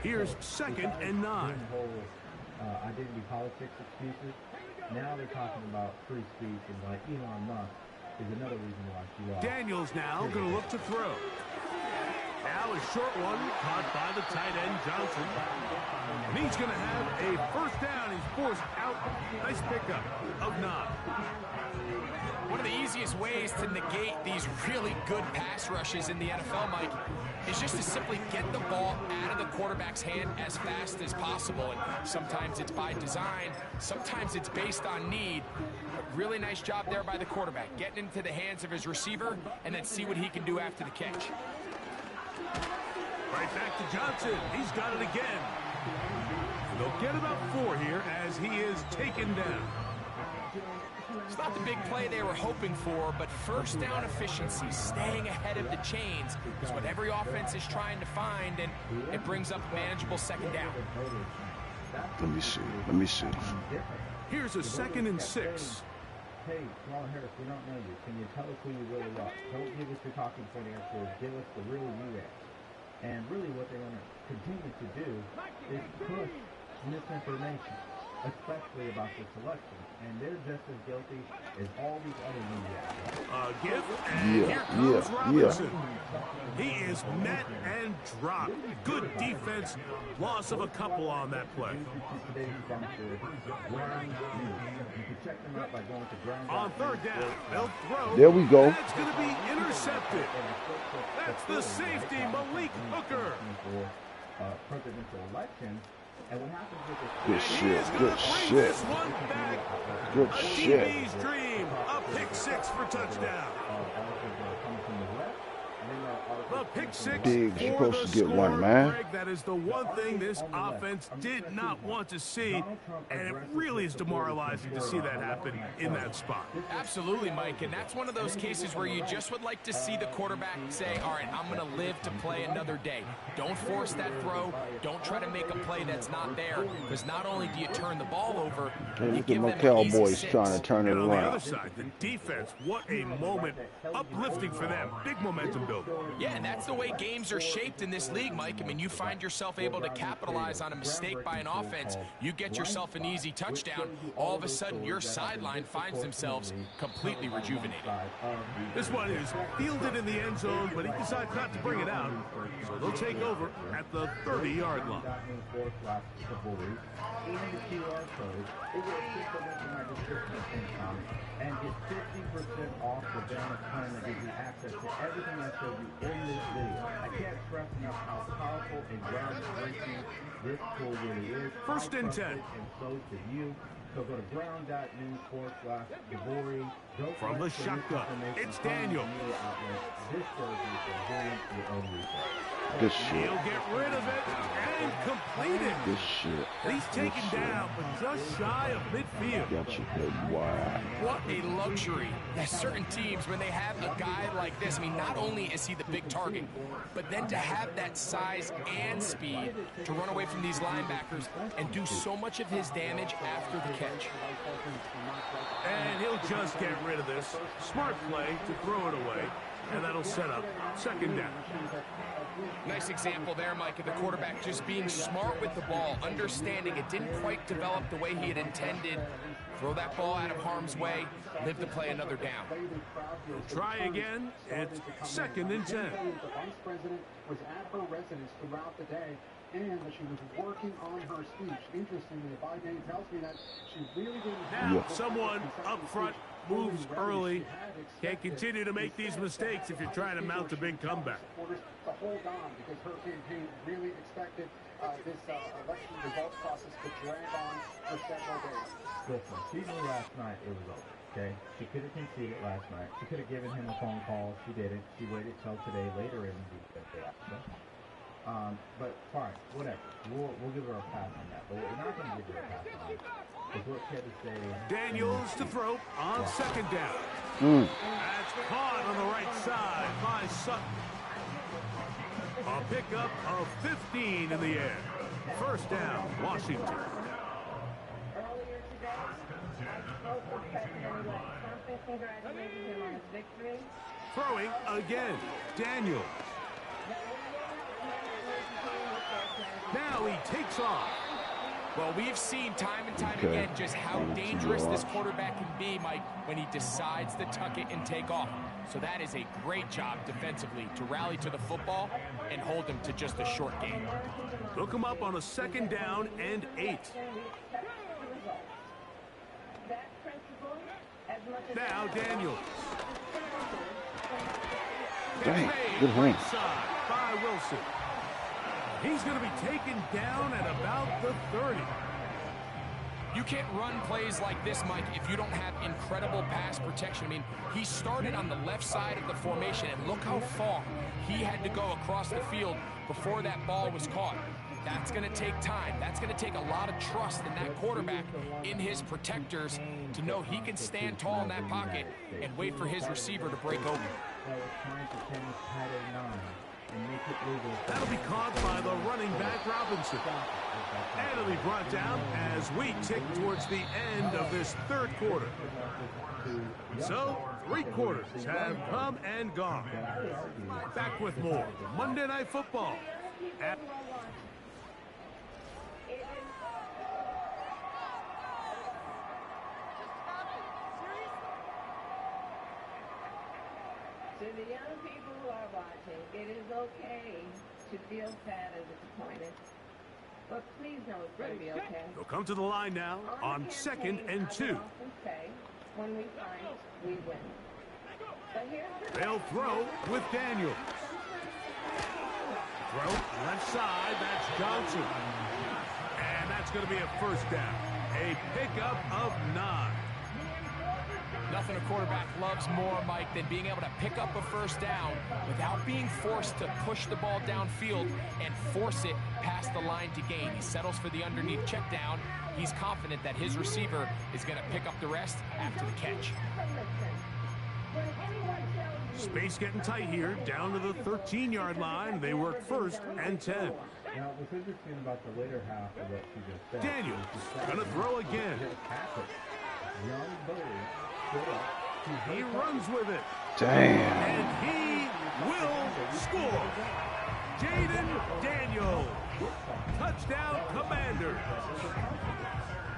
Here's second and 9. Identity politics excuses. Now they're talking about free speech and like Elon Musk is another reason why she lost. Daniels now going to look to throw. Now a short one caught by the tight end Johnson. And he's going to have a first down. He's forced out. Nice pickup of 9. One of the easiest ways to negate these really good pass rushes in the NFL, Mike, is just to simply get the ball out of the quarterback's hand as fast as possible. And sometimes it's by design, sometimes it's based on need. But really nice job there by the quarterback, getting into the hands of his receiver and then see what he can do after the catch. Right back to Johnson. He's got it again. And they'll get about 4 here as he is taken down. It's not the big play they were hoping for, but first down efficiency, staying ahead of the chains, is what every offense is trying to find, and it brings up a manageable second down. Let me see. Let me see. Here's a 2nd and 6. Hey, Ron Harris, we don't know you. Can you tell us who you really are? Don't give us your talking point answers. Give us the real you answer. And really what they want to continue to do is push misinformation, especially about the selection. And they're just as guilty as all these other media. Gift, and here comes Robinson. He is met and dropped. Good defense. Loss of a couple on that play. On third down, they'll throw. There we go. That's going to be intercepted. That's the safety, Malik Hooker. Presidential election. And what happens with this? Good shit. Good shit. This one back. Good A shit. DB's dream. A pick 6 for touchdown. The pick six Diggs, you're for supposed the to get one, score. man. Greg, that is the one thing this offense did not want to see, and it really is demoralizing to see that happen in that spot. Absolutely, Mike, and that's one of those cases where you just would like to see the quarterback say, all right, I'm going to live to play another day. Don't force that throw. Don't try to make a play that's not there, because not only do you turn the ball over, Hey, you look at give my them an easy Cowboys 6. trying to turn it And on the other around. side, the defense, what a moment. Uplifting for them. Big momentum builder. Yeah, and that's the way games are shaped in this league, Mike. I mean, you find yourself able to capitalize on a mistake by an offense. You get yourself an easy touchdown. All of a sudden, your sideline finds themselves completely rejuvenated. This one is fielded in the end zone, but he decides not to bring it out. So they'll take over at the 30-yard line. And get 50% off the bonus plan that gives you access to everything I showed you in this video. I can't stress enough how powerful and groundbreaking this tool really is. First and 10. And so should you. So go to brown.news/Devori. From the shotgun, it's Daniel. This shows you from doing your own research. Good shit. He'll get rid of it and complete it. Good shit. He's taken down, but just shy of midfield. Got you good wide. What a luxury. There's certain teams, when they have a guy like this, I mean, not only is he the big target, but then to have that size and speed to run away from these linebackers and do so much of his damage after the catch. And he'll just get rid of this. Smart play to throw it away, and that'll set up second down. Nice example there, Mike, of the quarterback just being smart with the ball, understanding it didn't quite develop the way he had intended. Throw that ball out of harm's way, live to play another down. Try again. It's second and 10. The vice president was at her residence throughout the day, and she was working on her speech. Interestingly, the Biden tells me that she really didn't have... Now, someone up front moves early. Can't continue to make these mistakes if you're trying to mount a big comeback. To hold on, because her campaign really expected this election results process to drag on for several days. Listen, she knew last night it was over, okay? She could have conceded last night. She could have given him a phone call. She didn't. She waited till today, later in the week. But fine, whatever. We'll give her a pass on that. But what we're not going to give her a pass on is what Ted is saying. Daniels to throw on second down. That's caught on the right side by Sutton. A pickup of 15 in the air. First down, Washington. Earlier today, spoke with President-elect Trump and congratulated him on his victory. Throwing again, Daniels. Now he takes off. Well, we've seen time and time again just how dangerous this quarterback can be, Mike, when he decides to tuck it and take off. So that is a great job defensively to rally to the football and hold him to just a short game. Look him up on a second down and 8. Now Daniels. Dang, good hand. Side by Wilson. He's going to be taken down at about the 30. You can't run plays like this, Mike, if you don't have incredible pass protection. I mean, he started on the left side of the formation, and look how far he had to go across the field before that ball was caught. That's going to take time. That's going to take a lot of trust in that quarterback, in his protectors, to know he can stand tall in that pocket and wait for his receiver to break open. That'll be caught by the running back, Robinson. And it'll be brought down as we tick towards the end of this third quarter. So, 3 quarters have come and gone. Back with more Monday Night Football. To the young people who are watching, it is okay to feel sad and disappointed. But please know it's going to be okay. They'll come to the line now on second and 2. When we fight, we win. But here's the They'll throw with Daniels. Throw left side, that's Johnson. And that's going to be a first down. A pickup of 9. Nothing a quarterback loves more, Mike, than being able to pick up a first down without being forced to push the ball downfield and force it past the line to gain. He settles for the underneath check down. He's confident that his receiver is going to pick up the rest after the catch. Space getting tight here, down to the 13-yard line. They work 1st and 10. Now, what's interesting about the later half of what she just said. Daniels gonna throw again. Young Billy, he runs with it. Damn. And he will score. Jaden Daniels. Touchdown, Commanders.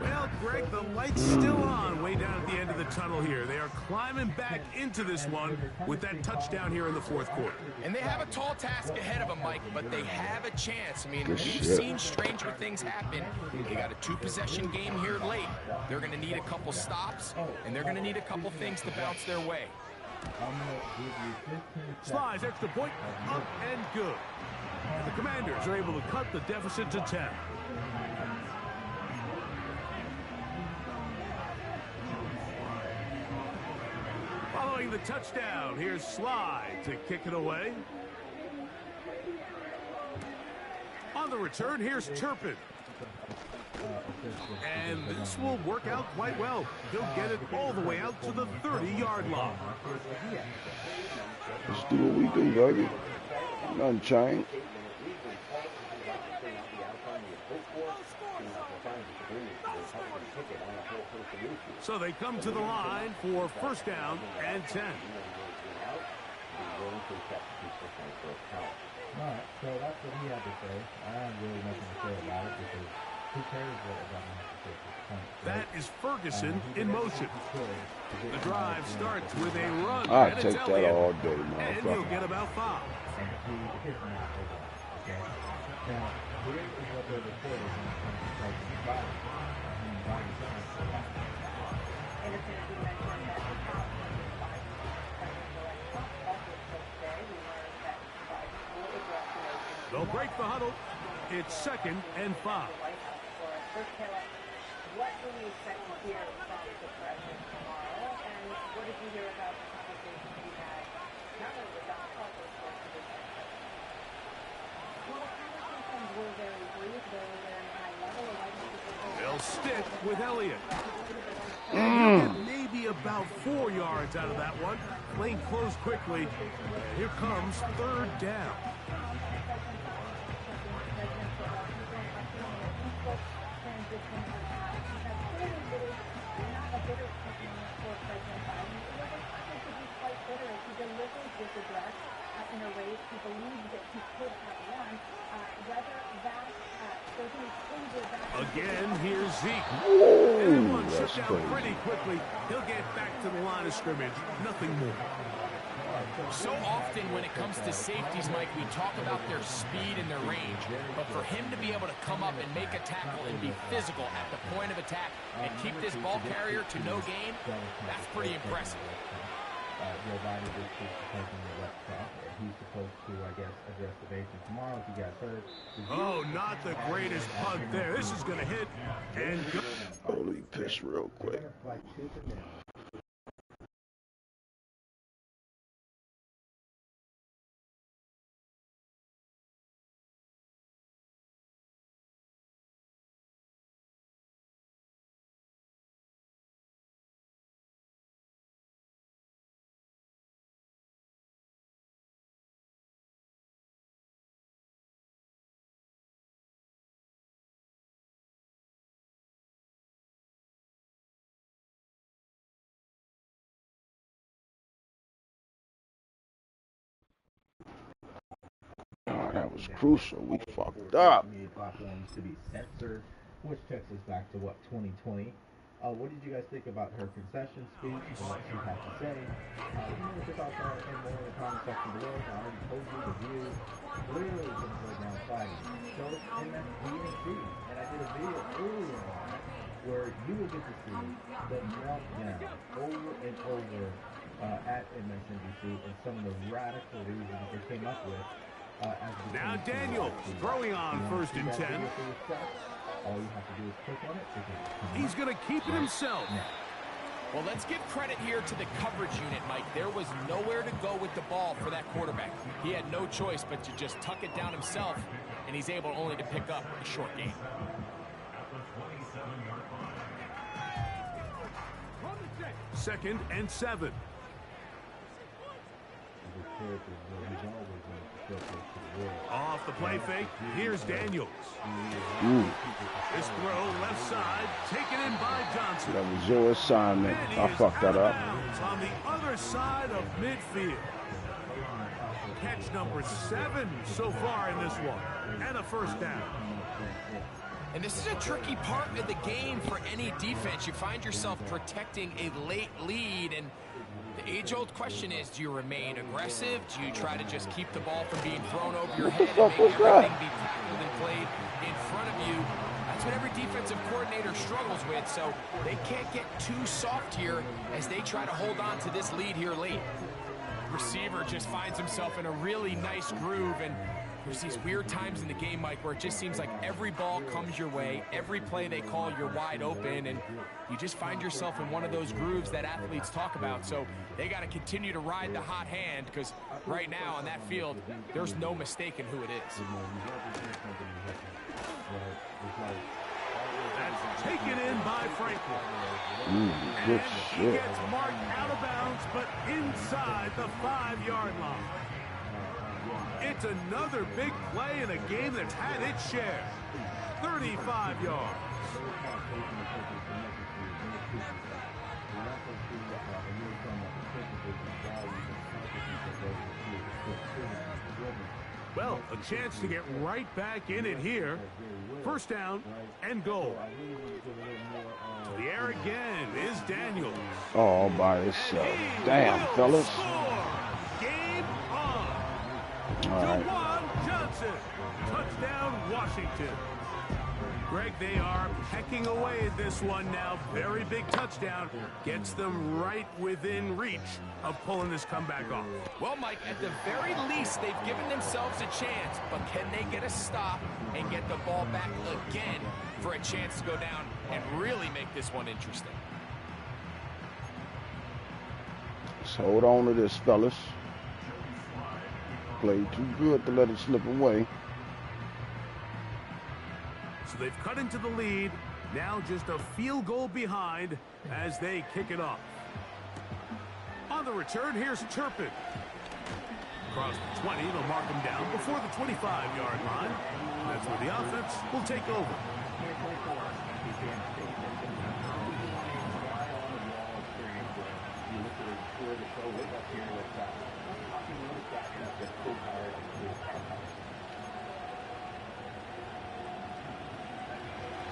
Well, Greg, the light's still on way down at the end of the tunnel here. They are climbing back into this one with that touchdown here in the 4th quarter. And they have a tall task ahead of them, Mike, but they have a chance. I mean, we've seen stranger things happen. They got a 2-possession game here late. They're going to need a couple stops, and they're going to need a couple things to bounce their way. Slides, extra point, up and good. The Commanders are able to cut the deficit to 10. Following the touchdown, here's Slide to kick it away. On the return, here's Turpin. And this will work out quite well. He'll get it all the way out to the 30-yard line. Let's do what we do, baby. Nothing changed. So they come to the line for 1st down and 10. All right, so that's what he had to say. I have really nothing to say about it because who cares what Obama has to say at this point? That is Ferguson in motion. The drive starts with a run. I'll and take it's that Elliott. all day, And he'll motherfucker. get about 5. And he hit me out over that, okay? Now, here is what they're reporting when it comes to President Biden. Biden's done it for a while. They'll break the huddle. It's 2nd and 5. What do we expect to hear from the president tomorrow? And what did you hear about the conversations you had, not only with Donald Trump, but with the president? Well, the conversations were very brief. They were very high level. They'll stick with Elliott. Maybe about 4 yards out of that one. Lane closed quickly. Here comes 3rd down. Again, here's Zeke. Whoa, Shut that's down crazy. pretty quickly. He'll get back to the line of scrimmage. Nothing more. So often when it comes to safeties, Mike, we talk about their speed and their range. But for him to be able to come up and make a tackle and be physical at the point of attack and keep this ball carrier to no gain, that's pretty impressive. Joe Biden is taking the left stop. He's supposed to, I guess, address the base tomorrow if you guys heard. Oh, not the greatest punt there. This is going to hit and go. Oh, let me piss real quick. Oh, that was crucial. We fucked up. Platforms to be censored, which takes us back to what 2020. What did you guys think about her concession speech and what she had to say? Let me know what your thoughts are in more of the comment section below. I already told you the view literally can go down fighting. So in that DNC, and I did a video earlier on that where you will get to see the meltdown over and over at MSNBC and some of the radical reasons they came up with. Now Daniels throwing on 1st and 10. All you have to do is click on it. He's going to keep it himself. Well, let's give credit here to the coverage unit, Mike. There was nowhere to go with the ball for that quarterback. He had no choice but to just tuck it down himself, and he's able only to pick up a short gain. Second and 7. Off the play fake, here's Daniels. This throw left side, taken in by Johnson. That was your assignment. I fucked that up. On the other side of midfield. Catch number 7 so far in this one, and a first down. And this is a tricky part of the game for any defense. You find yourself protecting a late lead, and the age-old question is, do you remain aggressive? Do you try to just keep the ball from being thrown over your head and make everything be tackled and played in front of you? That's what every defensive coordinator struggles with, so they can't get too soft here as they try to hold on to this lead here late. Receiver just finds himself in a really nice groove, and there's these weird times in the game, Mike, where it just seems like every ball comes your way, every play they call, you're wide open, and you just find yourself in one of those grooves that athletes talk about. So they got to continue to ride the hot hand, because right now on that field, there's no mistaking who it is. That's taken in by Franklin. Good He shit. gets marked out of bounds, but inside the 5-yard line. It's another big play in a game that's had its share. 35 yards. Well, a chance to get right back in it here. First down and goal. To the air again is Daniels. All by itself. Damn, fellas. Game on. All right. Jawan Johnson. Touchdown, Washington. Greg, they are pecking away at this one now. Very big touchdown. Gets them right within reach of pulling this comeback off. Well, Mike, at the very least, they've given themselves a chance, but can they get a stop and get the ball back again for a chance to go down and really make this one interesting? Let's hold on to this, fellas. Played too good to let it slip away. So they've cut into the lead. Now just a field goal behind as they kick it off. On the return, here's Turpin. Across the 20, they'll mark him down before the 25-yard line. That's where the offense will take over.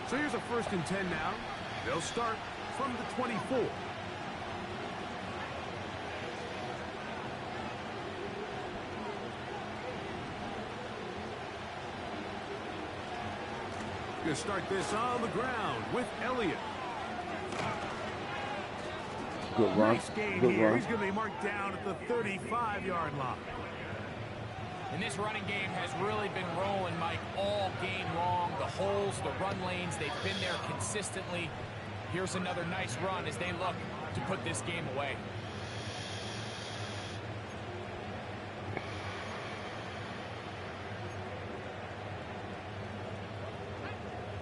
So here's a 1st and 10 now. They'll start from the 24. Going to start this on the ground with Elliott. Good run. Nice gain Good here. run. He's going to be marked down at the 35-yard line. And this running game has really been rolling, Mike, all game long. The holes, the run lanes, they've been there consistently. Here's another nice run as they look to put this game away.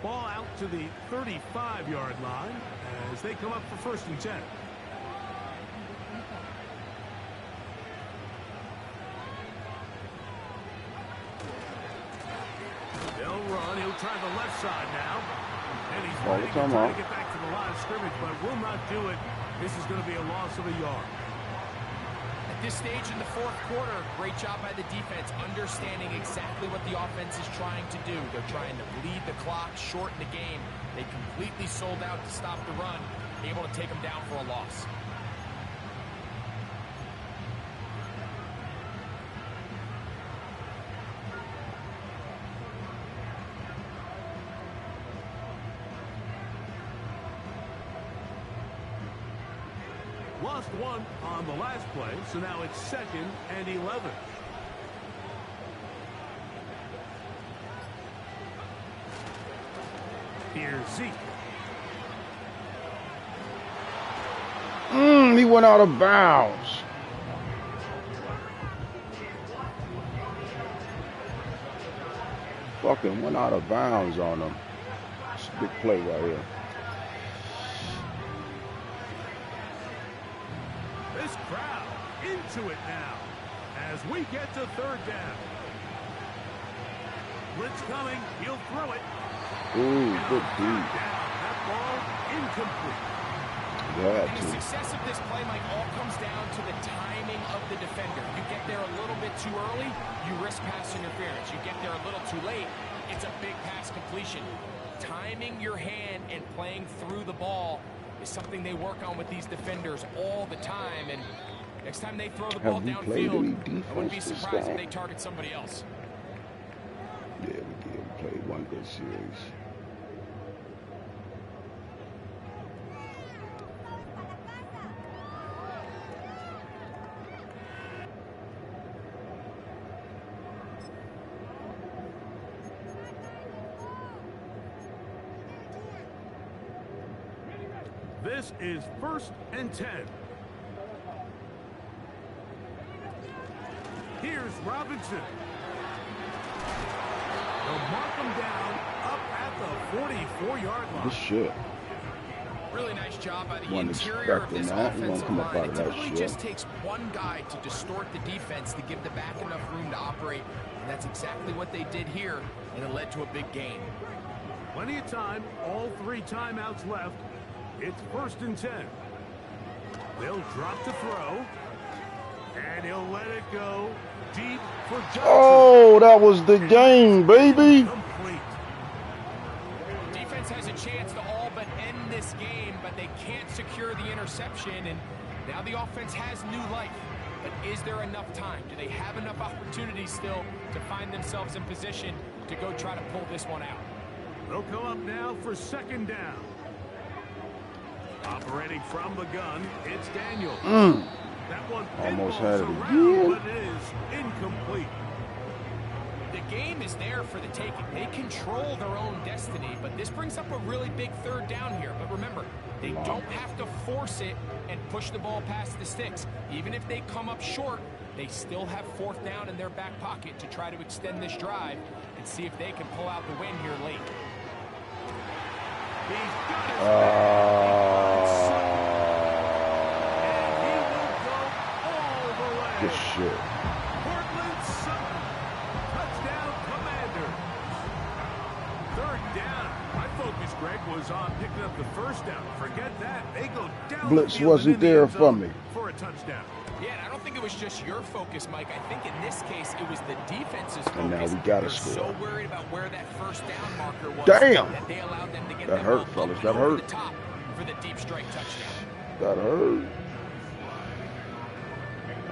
Ball out to the 35-yard line as they come up for 1st and 10. They'll run. He'll try the left side now. And he's ready to try to get back to the line of scrimmage, but will not do it. This is going to be a loss of a yard. At this stage in the 4th quarter, great job by the defense, understanding exactly what the offense is trying to do. They're trying to bleed the clock, shorten the game. They completely sold out to stop the run, able to take them down for a loss. Lost one on the last play, so now it's 2nd and 11. Here's Zeke. he went out of bounds. Fucking went out of bounds on him. It's a big play right here. This crowd into it now as we get to third down. Blitz coming. He'll throw it. Ooh, good deep. That ball incomplete. Yeah, And the success of this play, Mike, all comes down to the timing of the defender. You get there a little bit too early, you risk pass interference. You get there a little too late, it's a big pass completion. Timing your hand and playing through the ball is something they work on with these defenders all the time. And next time they throw the ball downfield, I wouldn't be surprised if they target somebody else. Yeah, we did. We played one good series. This is 1st and 10. Here's Robinson. They'll mark him down up at the 44-yard line. Good shit. Really nice job by the Wasn't interior of this expecting that. offensive Come up line. out It of that typically shit. just takes one guy to distort the defense to give the back enough room to operate. And that's exactly what they did here, and it led to a big gain. Plenty of time. All 3 timeouts left. It's 1st and 10. They'll drop to throw. And he'll let it go deep for Johnson. Oh, that was the game, baby. Complete. Defense has a chance to all but end this game, but they can't secure the interception, and now the offense has new life. But is there enough time? Do they have enough opportunities still to find themselves in position to go try to pull this one out? They'll come up now for 2nd down. Operating from the gun, it's Daniel. That one Almost had it around, again. but it is incomplete. The game is there for the taking. They control their own destiny, but this brings up a really big 3rd down here. But remember, they don't have to force it and push the ball past the sticks. Even if they come up short, they still have 4th down in their back pocket to try to extend this drive and see if they can pull out the win here late. He's got his man. And he will go all the way. Good shit. Portland Sutton. Touchdown, Commanders. 3rd down. My focus, Greg, was on picking up the 1st down. Forget that. They go down Blitz the field wasn't and in the there end for zone me. for a touchdown. Yeah, and I don't think it was just your focus, Mike. I think in this case, it was the defense's focus. And now we gotta They're score. so worried about where that 1st down marker was. Damn. That they allowed them to get That hurt, ball fellas. up That and over hurt. the top for the deep strike touchdown. That hurt.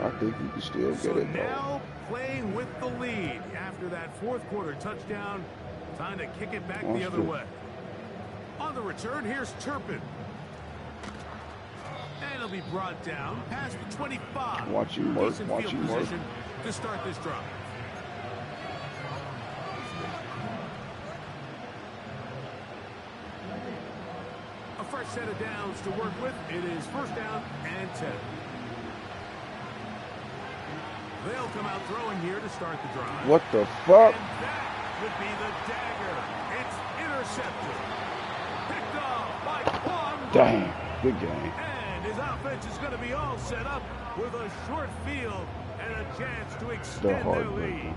I think you can still So get it, though. now playing with the lead after that 4th quarter touchdown. Time to kick it back the other way. On the return, here's Turpin. And he'll be brought down past the 25. Watch him work. Decent Watch field him work. position to start this drive. A fresh set of downs to work with. It is 1st down and 10. They'll come out throwing here to start the drive. What the fuck? And that would be the dagger. It's intercepted. Picked off by Quan. Damn. Good game. And his offense is going to be all set up with a short field and a chance to extend their heartbreaking. lead.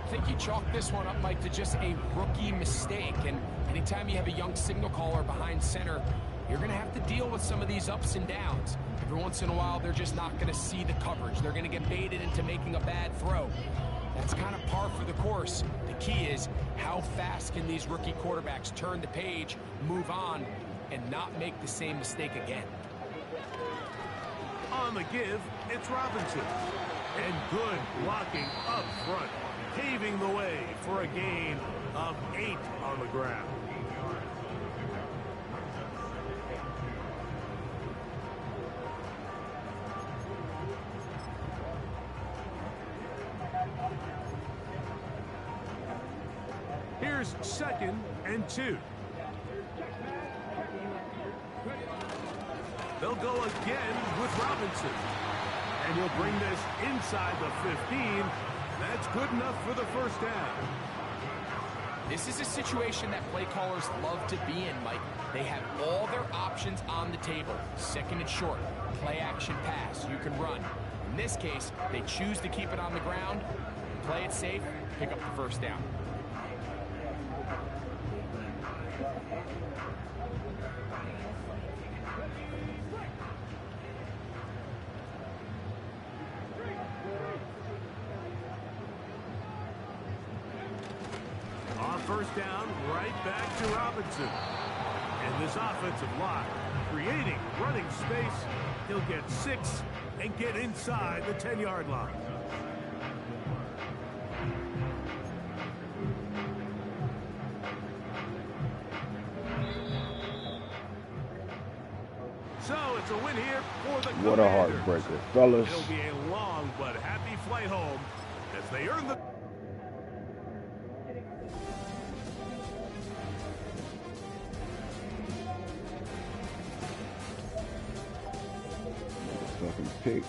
I think you chalk this one up, Mike, to just a rookie mistake. And anytime you have a young signal caller behind center, you're going to have to deal with some of these ups and downs. Every once in a while, they're just not going to see the coverage. They're going to get baited into making a bad throw. That's kind of par for the course. The key is how fast can these rookie quarterbacks turn the page, move on, and not make the same mistake again. On the give, it's Robinson. And good blocking up front, paving the way for a gain of 8 on the ground. Here's 2nd and 2. They'll go again with Robinson. And he'll bring this inside the 15. That's good enough for the first down. This is a situation that play callers love to be in, Mike. They have all their options on the table. Second and short, play action pass, you can run. In this case, they choose to keep it on the ground, play it safe, pick up the first down. On first down, right back to Robinson. And this offensive line creating running space. He'll get 6 and get inside the 10-yard line. So it's a win here for the Commanders. What a heartbreaker, fellas. It'll be a long but happy flight home as they earn the... Fucking pick.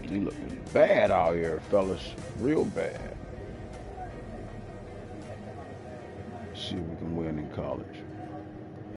He looking bad out here, fellas. Real bad. See if we can win in college.